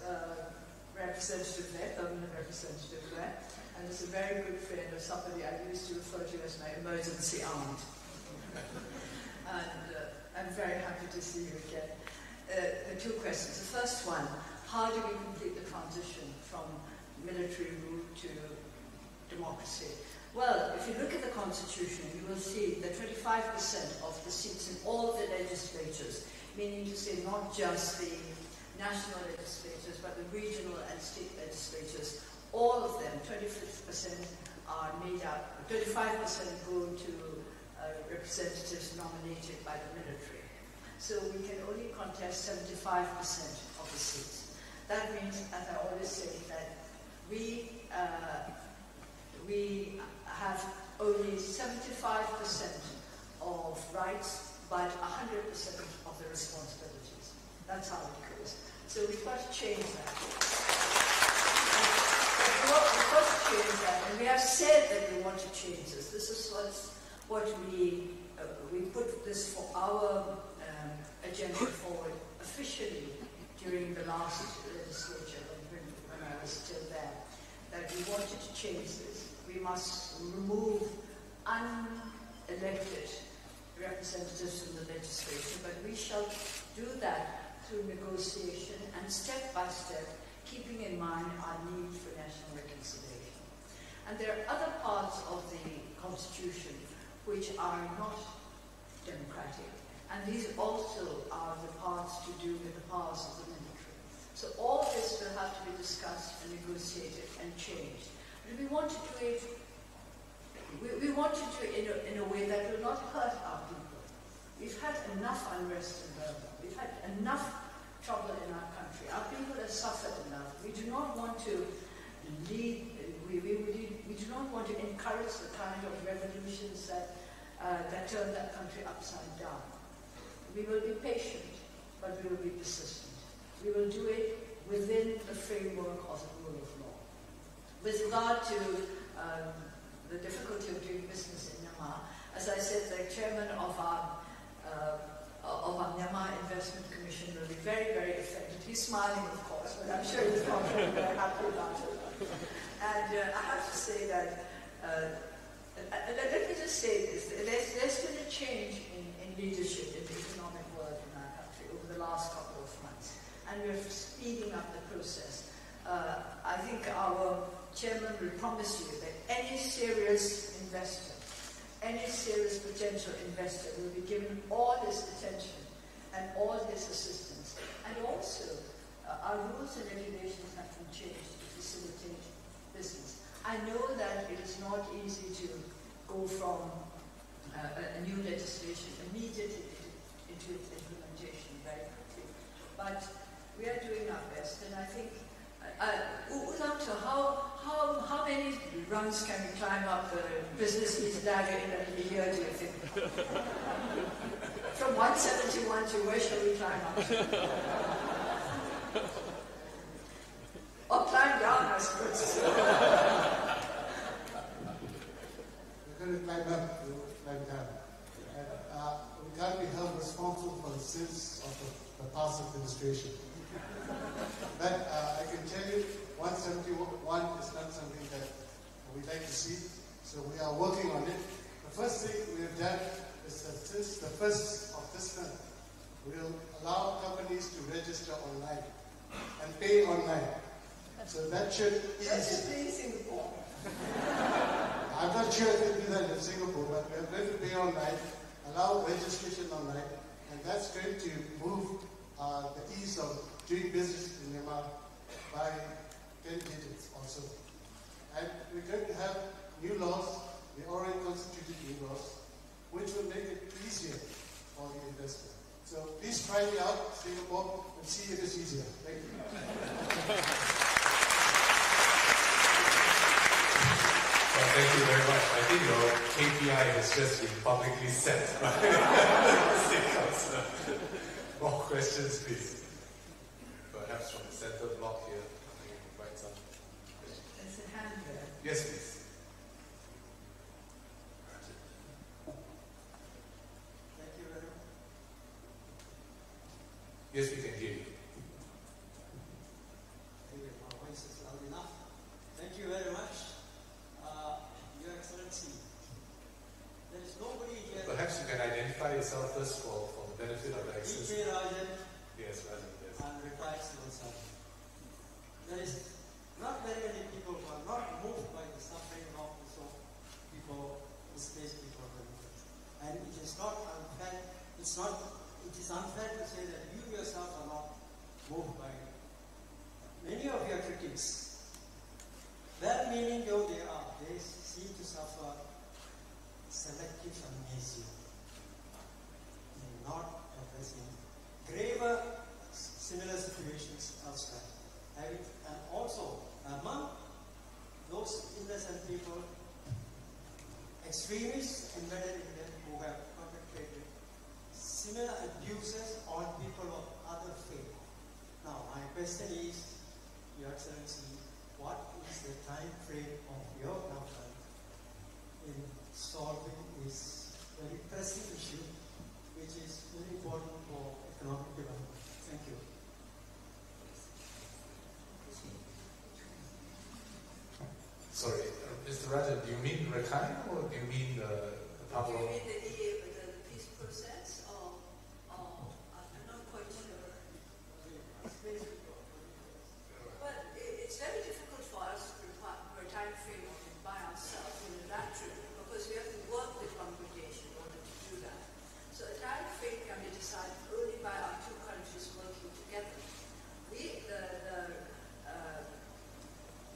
representative there, permanent representative there, and is a very good friend of somebody I used to refer to as my emergency aunt. And I'm very happy to see you again. 2 questions. The first one, how do we complete the transition from military rule to democracy? Well, if you look at the Constitution, you will see that 25% of the seats in all the legislatures, meaning to say not just the national legislatures, but the regional and state legislatures, all of them, 25% are made up, 25% go to representatives nominated by the military. So we can only contest 75% of the seats. That means, as I always say, that we have only 75% of rights, but 100% of the responsibilities. That's how it goes. So we've got to change that. We've got to change that, and we have said that we want to change this. This is what we put this for our agenda forward officially during the last legislature when I was still there, that we wanted to change this. We must remove unelected representatives from the legislature, but we shall do that through negotiation and step by step, keeping in mind our need for national reconciliation. And there are other parts of the Constitution which are not democratic, and these also are the parts to do with the powers of the military. So all this will have to be discussed and negotiated and changed. But we want to do it. We want to do it in a way that will not hurt our people. We've had enough unrest in Burma. We've had enough trouble in our country. Our people have suffered enough. We do not want to lead. We do not want to encourage the kind of revolutions that turn that country upside down. We will be patient, but we will be persistent. We will do it within the framework of the rule of law. With regard to the difficulty of doing business in Myanmar, as I said, the chairman of our Myanmar Investment Commission will be very, very offended. He's smiling, of course, but I'm sure he's not very happy about it. And I have to say that, let me just say this, there's been a change in leadership in the economic world in our country over the last couple of months, and we're speeding up the process. I think our chairman will promise you that any serious investor, any serious potential investor will be given all his attention and all his assistance. And also, our rules and regulations have been changed to facilitate business. I know that it is not easy to go from a new legislation immediately into its implementation very quickly. But we are doing our best, and I think Ulanta, how many rungs can we climb up the business needs ladder in a year, do you think? From 171 to where shall we climb up to? Or climb down, I suppose. We're going to climb up, climb down. And, we can't be held responsible for the sins of the past administration. But I can tell you, 171 is not something that we'd like to see, so we are working on it. The first thing we have done is that since the 1st of this month, we'll allow companies to register online and pay online. So that should Just in Singapore. I'm not sure if we'll do that in Singapore, but we're going to pay online, allow registration online, and that's going to move the ease of doing business in Myanmar by 10 digits also. And we're going to have new laws, the already constituted new laws, which will make it easier for the investor. So please try it out, Singapore, and see if it's easier. Thank you. Well, thank you very much. I think your KPI has just been publicly set by the State Councillor. More questions, please. Perhaps from the center block here. We can invite some questions. There's a hand there. Yes, please. Thank you very much. Yes, we can hear you. Maybe my voice is loud enough. Thank you very much, Your Excellency. There is nobody here. Perhaps you can identify yourself first for the benefit of the Excellency. Rajan. Yes, Rajan. Yes. I'm retired civil servant. critics. Well-meaning though they are, they seem to suffer selective amnesia, not addressing graver similar situations elsewhere. And also, among those innocent people, extremists embedded in them who have perpetrated similar abuses on people of other faith. Now, my question is, Your Excellency, what is the time frame of your government in solving this very pressing issue, which is very important for economic development? Thank you. Sorry, Mr. Rajan, do you mean Rakhine or do you mean the Pablo? Do you mean the peace process or I'm not quite sure. Well, it's very difficult for us to for a time frame by ourselves unilaterally because we have to work with congregation in order to do that. So a time frame can be decided only by our two countries working together.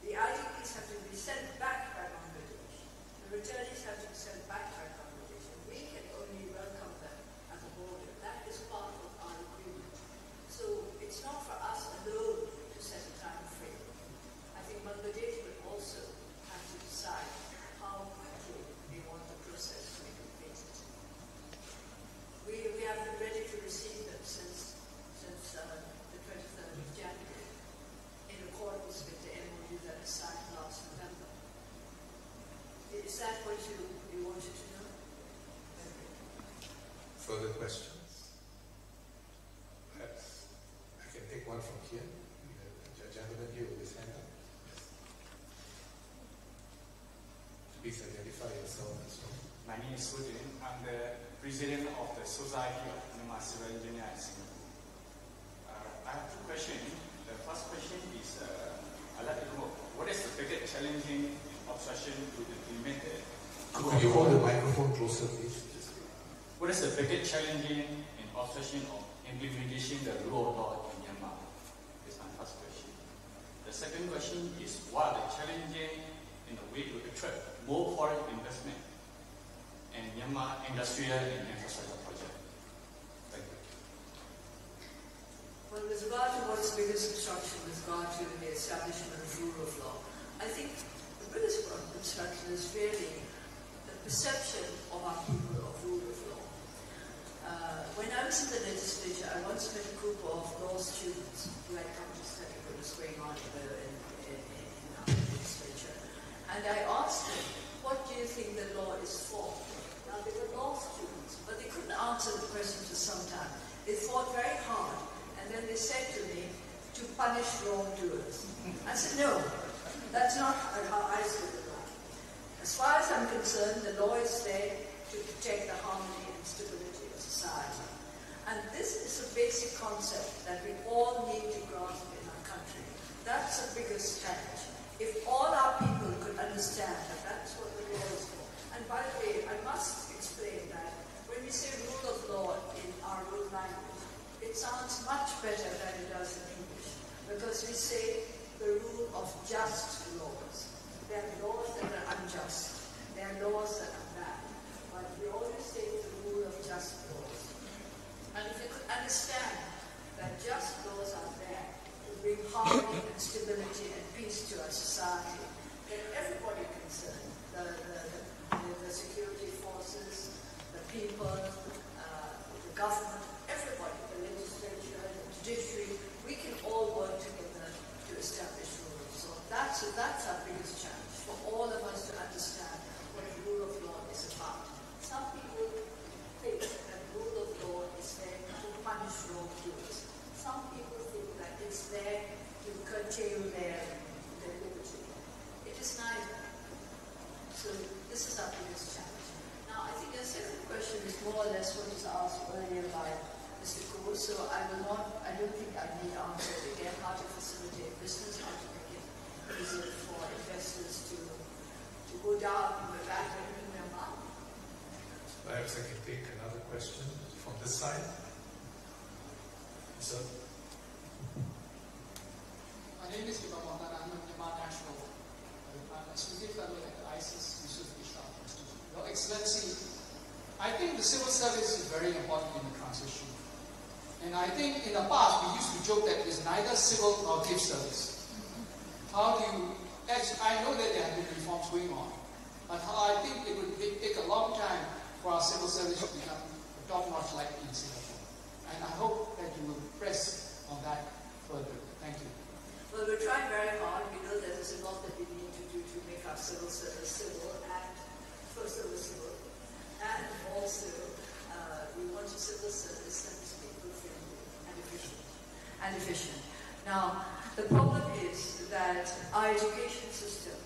The IDPs have to be sent back by Bangladesh. The returnees have to be sent back by Bangladesh. We can only welcome them at the border. That is part of our agreement. So it's not for us alone to set a time frame. I think Bangladesh will also have to decide how quickly we want the process to be completed. We have been ready to receive them since the 23rd of January, in accordance with the MOU that was signed last November. Is that what you wanted to know? Further questions? Perhaps I can take one from here. The gentleman here with his hand up. Please identify yourself as well. My name is Sudin. I'm the president of the Society of Myanmar Civil Engineers in Singapore. I have two questions. The first question is, I'd like to know what is the biggest challenging obsession to implement it? Could you hold the microphone closer, please? What is the biggest challenging and obsession of implementation the rule of law in Myanmar? That's my first question. The second question is, what are the challenging in the way to attract more foreign investment in Myanmar industrial and infrastructure project? Thank you. Well, with regard to what's the biggest obstruction with regard to the establishment of rule of law, I think the biggest obstruction is really the perception of our people of rule of law. When I was in the legislature, I once met a group of law students who had come to study what was going on in our legislature. And I asked them, what do you think the law is for? Now, they were law students, but they couldn't answer the question for some time. They thought very hard, and then they said to me, to punish wrongdoers. I said, no, that's not how I see the law. As far as I'm concerned, the law is there to protect the harmony and stability of society. And this is a basic concept that we all need to grasp in our country. That's the biggest challenge. If all our people could understand that that's what the law is for. And by the way, I must explain that when we say rule of law in our own language, it sounds much better than it does in English, because we say the rule of just laws. There are laws that are unjust. There are laws that are bad. But we always say the rule of just laws. And if you could understand that just laws are there to bring harmony and stability and peace to our society, then everybody concerned, the security forces, the people, the government, everybody, the legislature, the judiciary, we can all work together to establish rule of law. So that's our biggest challenge, for all of us to understand what rule of law is about. Some people think that rule of law is there to punish wrongdoers. Some people think that it's there to curtail their liberty. It is neither. So this is our biggest challenge. Now, I think the second question is more or less what was asked earlier by Mr. Kaur, so I don't think I need answer it again. How to facilitate business, how to make it easier for investors to go down back into Myanmar. Perhaps I can take another question from this side. Sir? My name is Ivan Mohan. Executive Fellow at the ISIS Research Ishaq Institute. Your Excellency, I think the civil service is very important in the transition. And I think in the past we used to joke that it's neither civil nor gift service. How do you, I know that there have been reforms going on, but I think it would take a long time for our civil service to become top-notch like in Singapore. And I hope that you will press on that further. Thank you. Well, we're trying very hard. We know that there's a lot that we need to do to make our civil service civil, and also we want a civil service that is people-friendly and efficient. Now, the problem is that our education system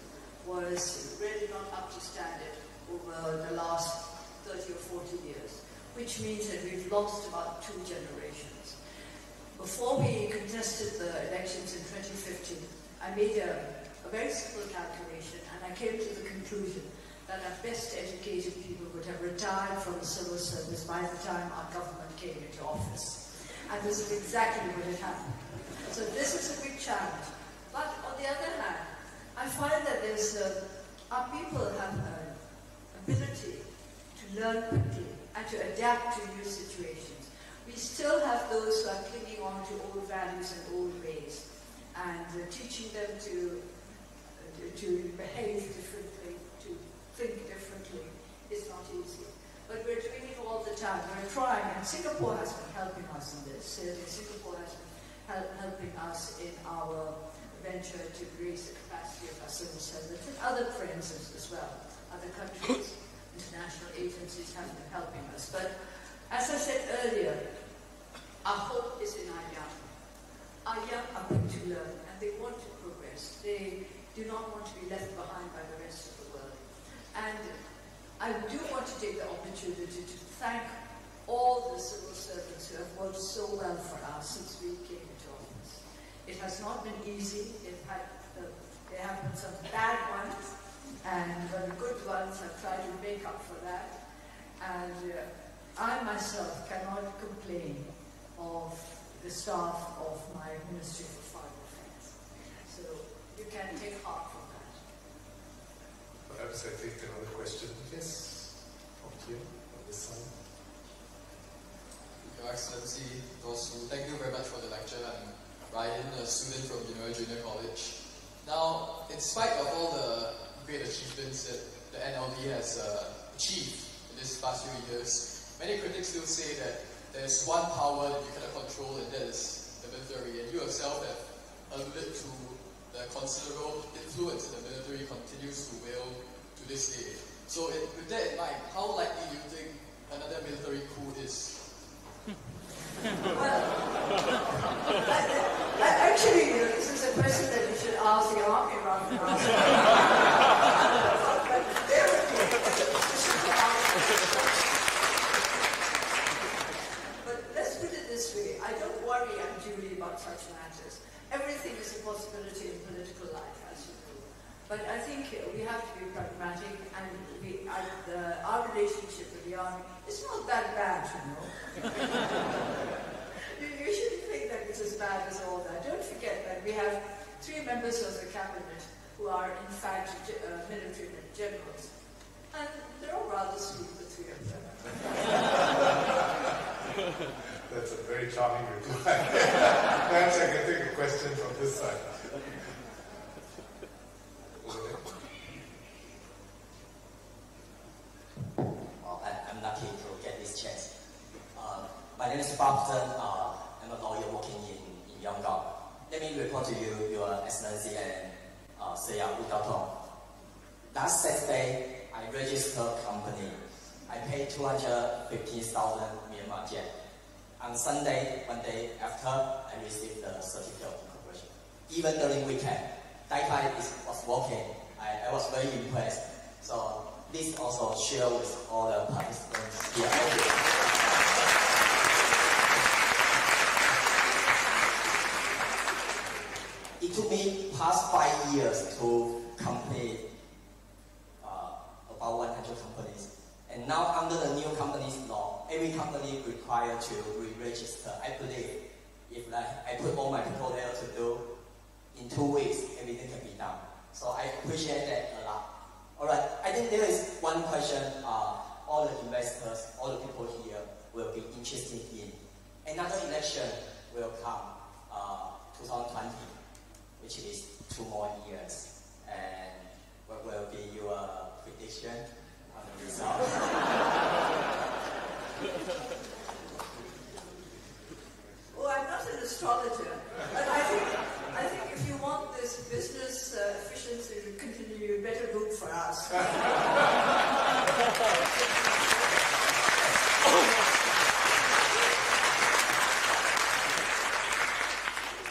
was really not up to standard over the last 30 or 40 years, which means that we've lost about 2 generations. Before we contested the elections in 2015, I made a very simple calculation, and I came to the conclusion that our best educated people would have retired from the civil service by the time our government came into office. And this is exactly what had happened. So this is a big challenge. But on the other hand, I find that our people have an ability to learn quickly and to adapt to new situations. We still have those who are clinging on to old values and old ways, and teaching them to behave differently, to think differently is not easy. But we're doing it all the time. We're trying, and Singapore has been helping us in this. Singapore has been helping us in our venture to raise the capacity of our civil servants, and other friends as well. Other countries, international agencies have been helping us. But as I said earlier, our hope is in our young. Our young are quick to learn, and they want to progress. They do not want to be left behind by the rest of the world. And I do want to take the opportunity to thank all the civil servants who have worked so well for us since we came into office. It has not been easy. There have been some bad ones, and the good ones have tried to make up for that. And I myself cannot complain of the staff of my Ministry for Foreign Affairs. So you can take heart from that. Perhaps I take another question. Yes, up here, on this side. Your Excellency, thank you very much for the lecture. I'm Ryan, a student from University Junior College. Now, in spite of all the great achievements that the NLD has achieved in these past few years, many critics still say that there's one power that you cannot control, and that is the military. And you yourself have alluded to the considerable influence that the military continues to wield to this day. So with that in mind, how likely do you think another military coup is? Actually, this is a question that you should ask the army rather than ask But let's put it this way. I don't worry unduly about such matters. Everything is a possibility in political life, as you know. But I think we have to be pragmatic, and our relationship with the army is not that bad, you know. You shouldn't think that it's as bad as all that. Don't forget that we have 3 members of the cabinet who are in fact military generals. And they're all rather sweet, the 3 of them. That's a very charming reply. Perhaps I can take a question from this side. Well, I'm lucky to get this chance. My name is Bapton. I'm a lawyer working in Yangon. Let me report to you, Your Excellency and Saya Udaltong. Last Saturday, I registered a company. I paid 215,000 Myanmar yen. On Sunday, one day after, I received the certificate of incorporation. Even during weekend, Daikai was working. I was very impressed. So this also share with all the participants here. It took me past 5 years to complete about 100 companies. And now under the new companies law, every company required to re-register. I believe if I put all my people there to do, in 2 weeks, everything can be done. So I appreciate that Another election will come, 2020, which is 2 more years. And what will be your prediction on the result? Well, I'm not an astrologer, but I think if you want this business efficiency to continue, you better look for us.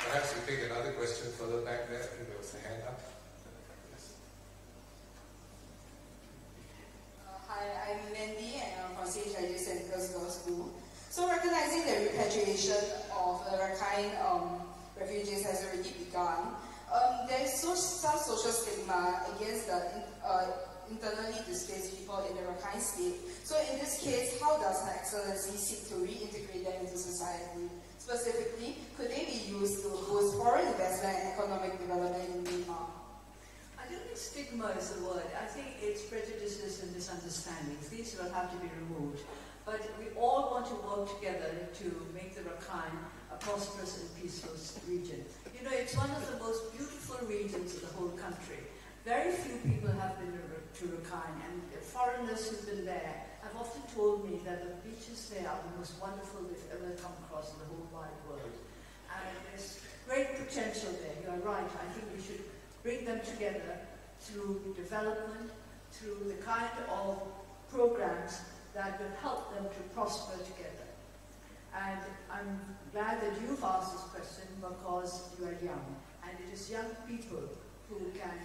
Perhaps we take another question further back there. I think there was a hand up. Yes. Hi, I'm Mandy and I'm from St. George's and Girls School. So recognizing the repatriation of the Rakhine refugees has already begun, there is some social stigma against the internally displaced people in the Rakhine state. So in this case, how does Her Excellency seek to reintegrate them into society? Specifically, could they be used to boost foreign investment and economic development in Myanmar? I don't think stigma is the word. I think it's prejudices and misunderstandings. These will have to be removed. But we all want to work together to make the Rakhine a prosperous and peaceful region. You know, it's one of the most beautiful regions of the whole country. Very few people have been to Rakhine, and foreigners who've been there have often told me that the beaches there are the most wonderful they've ever come across in the whole wide world. And there's great potential there. You are right. I think we should bring them together through development, through the kind of programs that will help them to prosper together. And I'm glad that you've asked this question because you are young. And it is young people who can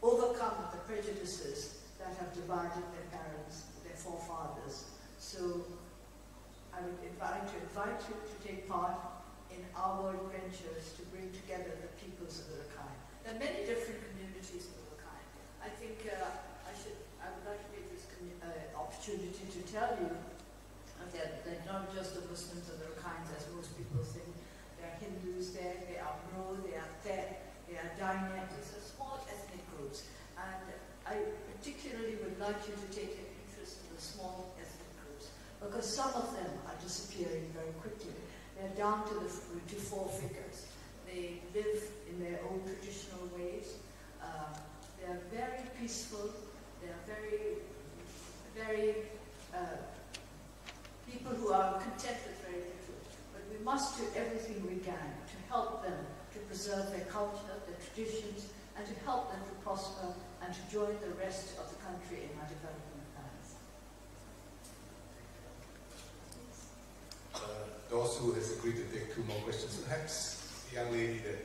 overcome the prejudices that have divided their parents, their forefathers. So I would invite you to take part in our ventures to bring together the peoples of the Rakhine. There are many different communities in the Rakhine. I think I would like to take this opportunity to tell you that they're not just the Muslims and the Rakhines as most people think. There are Hindus there, there are Bro, there are Tet, there are Dainyak. These are small ethnic groups. And I particularly would like you to take an interest in the small ethnic groups because some of them are disappearing very quickly. They're down to 4 figures. They live in their own traditional ways. They are very peaceful. They are very people who are content with very little. But we must do everything we can to help them to preserve their culture, their traditions, and to help them to prosper and to join the rest of the country in our development plans. Dosu has agreed to take 2 more questions. Perhaps the young lady there.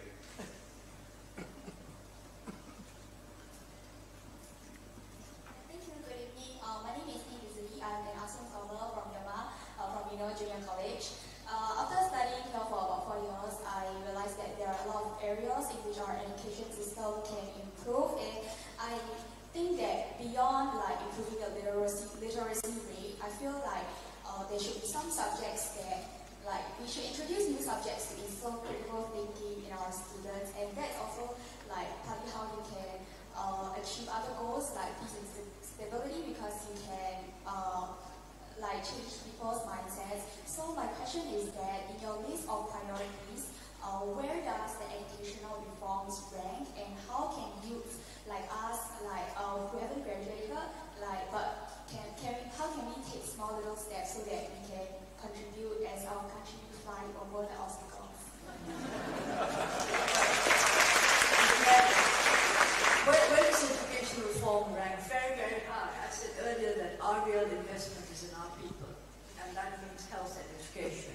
Junior College. After studying here for about 4 years, I realized that there are a lot of areas in which our education system can improve, and I think that beyond like improving the literacy rate, I feel like there should be some subjects that like we should introduce new subjects to instill critical thinking in our students, and that's also like partly how you can achieve other goals like peace and stability, because you can like change people's mindsets. So my question is that in your list of priorities, where does the educational reforms rank, and how can youth like us, like who haven't graduated, like but how can we take small little steps so that we can contribute as our country to fly over the obstacles? Where does educational reform rank? Very, very high. I said earlier that our real investment is in our people, and that means health and education.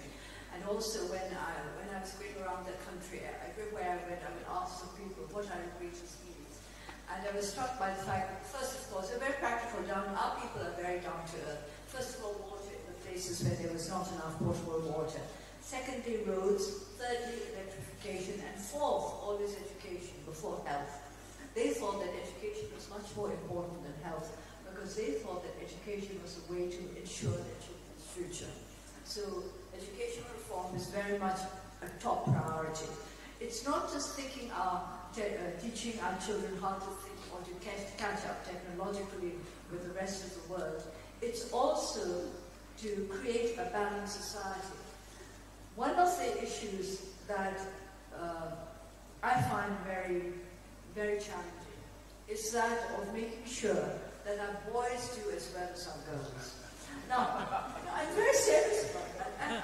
And also when I was going around the country, everywhere I went, I would ask some people, what are your greatest needs? And I was struck by the fact that, first of course, they're very practical. Our people are very down to earth. First of all, water in the places where there was not enough potable water. Secondly, roads. Thirdly, electrification. And fourth, always education before health. They thought that education was much more important than health, because they thought that education was a way to ensure their children's future. So educational reform is very much a top priority. It's not just teaching our children how to think or to catch up technologically with the rest of the world. It's also to create a balanced society. One of the issues that I find very, very challenging is that of making sure that our boys do as well as our girls. Now, I'm very serious about that, and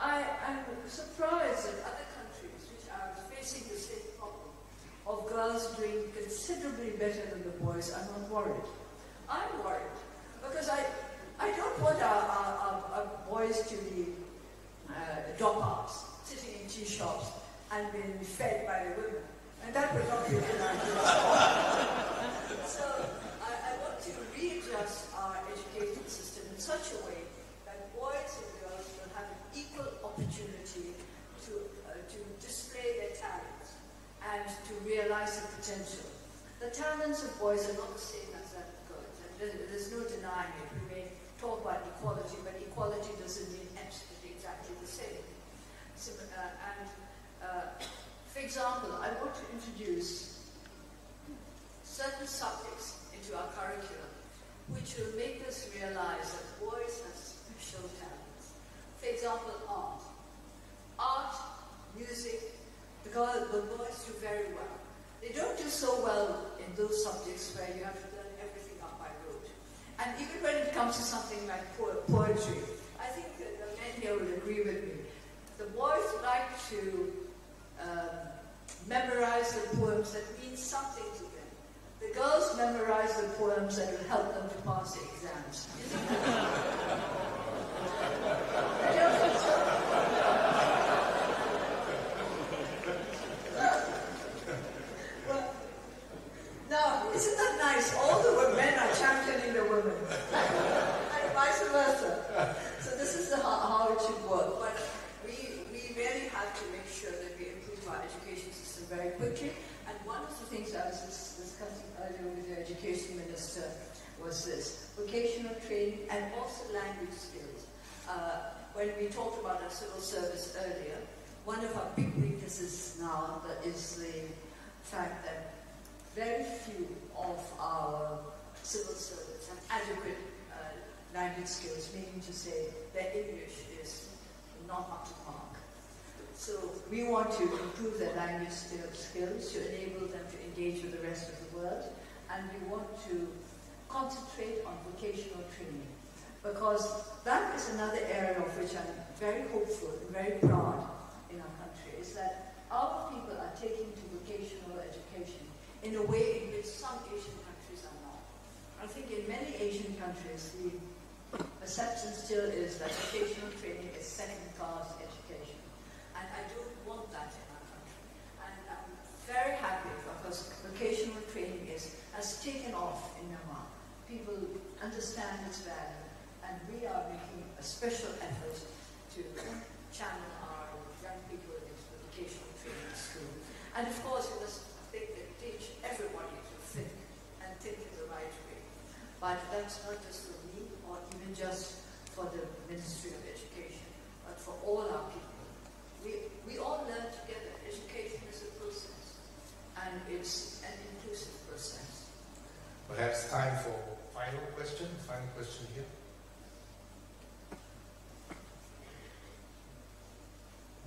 I'm surprised that other countries which are facing the same problem of girls doing considerably better than the boys are not worried. I'm worried because I don't want our boys to be dropouts, sitting in tea shops and being fed by the women. And that would not be a good idea. So I want to readjust our education system in such a way that boys and girls will have an equal opportunity to display their talents and to realize their potential. The talents of boys are not the same as that of girls. And there's no denying it. We may talk about equality, but equality doesn't mean absolutely exactly the same. So, for example, I want to introduce certain subjects into our curriculum which will make us realize that boys have special talents. For example, art. Art, music, the boys do very well. They don't do so well in those subjects where you have to learn everything up by rote. And even when it comes to something like poetry, I think that the men here will agree with me. The boys like to memorize the poems that mean something to them. The girls memorize the poems that will help them to pass the exams. I don't think so. Well, now, isn't that nice? All the men are championing the women. And vice versa. So this is how it should work. But we really have to make sure that we improve our education system very quickly. And one of the things I was discussing earlier with the education minister was this, vocational training and also language skills. When we talked about our civil service earlier, one of our big weaknesses now is the fact that very few of our civil servants have adequate language skills, meaning to say their English is not up to mark. So we want to improve their language skills to enable them to engage with the rest of the world, and we want to concentrate on vocational training, because that is another area of which I'm very hopeful and very proud in our country, is that our people are taking to vocational education in a way in which some Asian countries are not. I think in many Asian countries, the perception still is that vocational training is second-class education. And I don't want that in our country. And I'm very happy because vocational training has taken off in Myanmar. People understand its value, and we are making a special effort to channel our young people into the vocational training school. And of course, we must teach everybody to think, and think in the right way. But that's not just for me, or even just for the Ministry of Education, but for all our people. We all learn together. Education is a process, and it's an inclusive process. Perhaps time for final question here.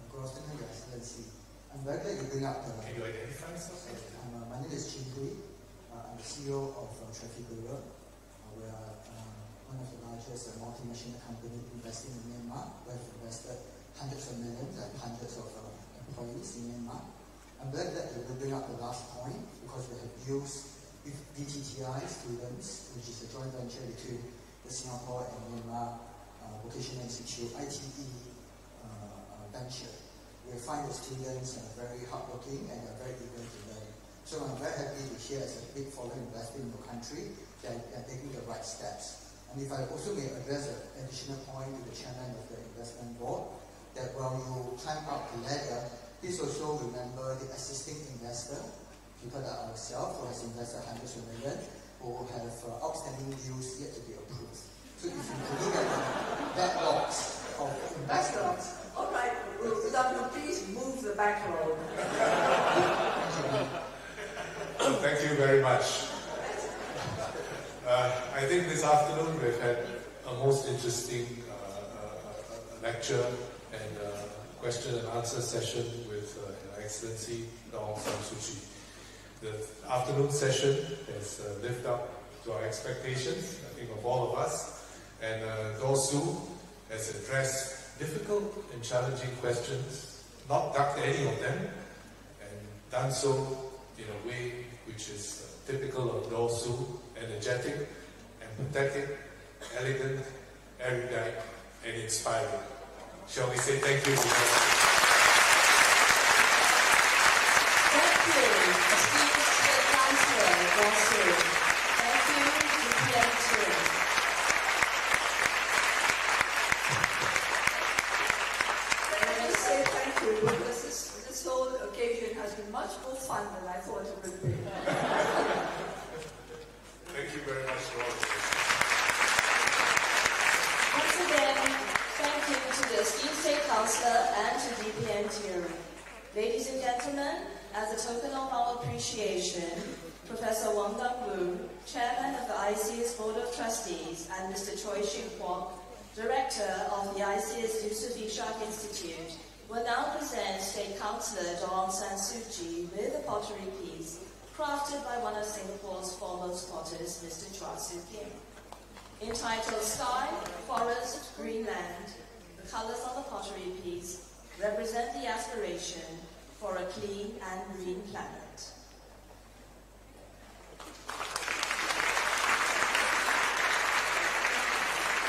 Good afternoon, Your Excellency. I'm very glad you bring up the... Can you identify yourself? My name is Chin Hui. I'm the CEO of Traffic Europe. We are one of the largest multinational companies investing in Myanmar. We have invested hundreds of millions and hundreds of employees in Myanmar. I'm glad that you bring up the last point, because we have used VTTI students, which is a joint venture between the Singapore and Myanmar Vocational Institute, ITE venture. We find the students are very hardworking and are very eager to learn. So I'm very happy to hear, as a big foreign investor in your country, that they are taking the right steps. And if I also may address an additional point to the chairman of the investment board, that while you climb up the ladder, please also remember the existing investor, people like ourselves, who has invested hundreds of millions, who have outstanding deals yet to be approved. So if you look at the backlogs of investors. All right, please move the backlog. Thank you very much. I think this afternoon we've had a a most interesting lecture and question and answer session with Her Excellency Aung San Suu Kyi. The afternoon session has lived up to our expectations, I think, of all of us. And Dosu has addressed difficult and challenging questions, not ducked any of them, and done so in a way which is typical of Dosu, energetic, empathetic, elegant, erudite, and inspiring. Shall we say thank you to her? Thank you, esteemed State Councillor Dosu. Thank you, DPM too. Let me say thank you because this whole occasion has been much more fun than I thought it would be. Thank you very much for all of this. Once again, thank you to the esteemed State Councillor and to DPM jury. Ladies and gentlemen, as a token of our appreciation, Professor Wang Dongwu, Chairman of the ICS Board of Trustees, and Mr. Choi Shin-kwok, Director of the ICS Yusuf Ishak Institute, will now present State Councillor Aung San Suu Kyi with a pottery piece crafted by one of Singapore's foremost potters, Mr. Chua Soo Kim. Entitled Sky, Forest, Green Land, the colours on the pottery piece represent the aspiration for a clean and green planet.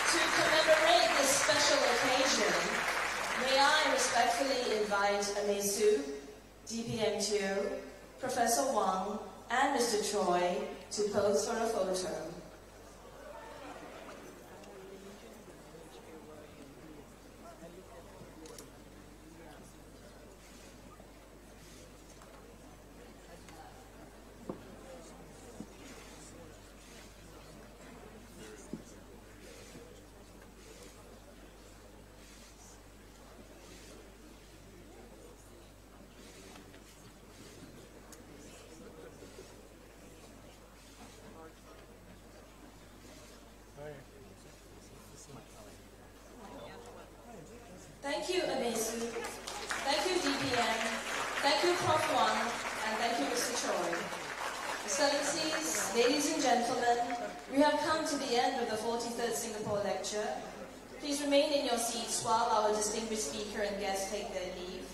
To commemorate this special occasion, may I respectfully invite Amesu, DPM2, Professor Wang, and Mr. Choi to pose for a photo. Thank you, Amesu. Thank you, DPM. Thank you, Prof. Wang. And thank you, Mr. Choi. Excellencies, ladies and gentlemen, we have come to the end of the 43rd Singapore lecture. Please remain in your seats while our distinguished speaker and guests take their leave.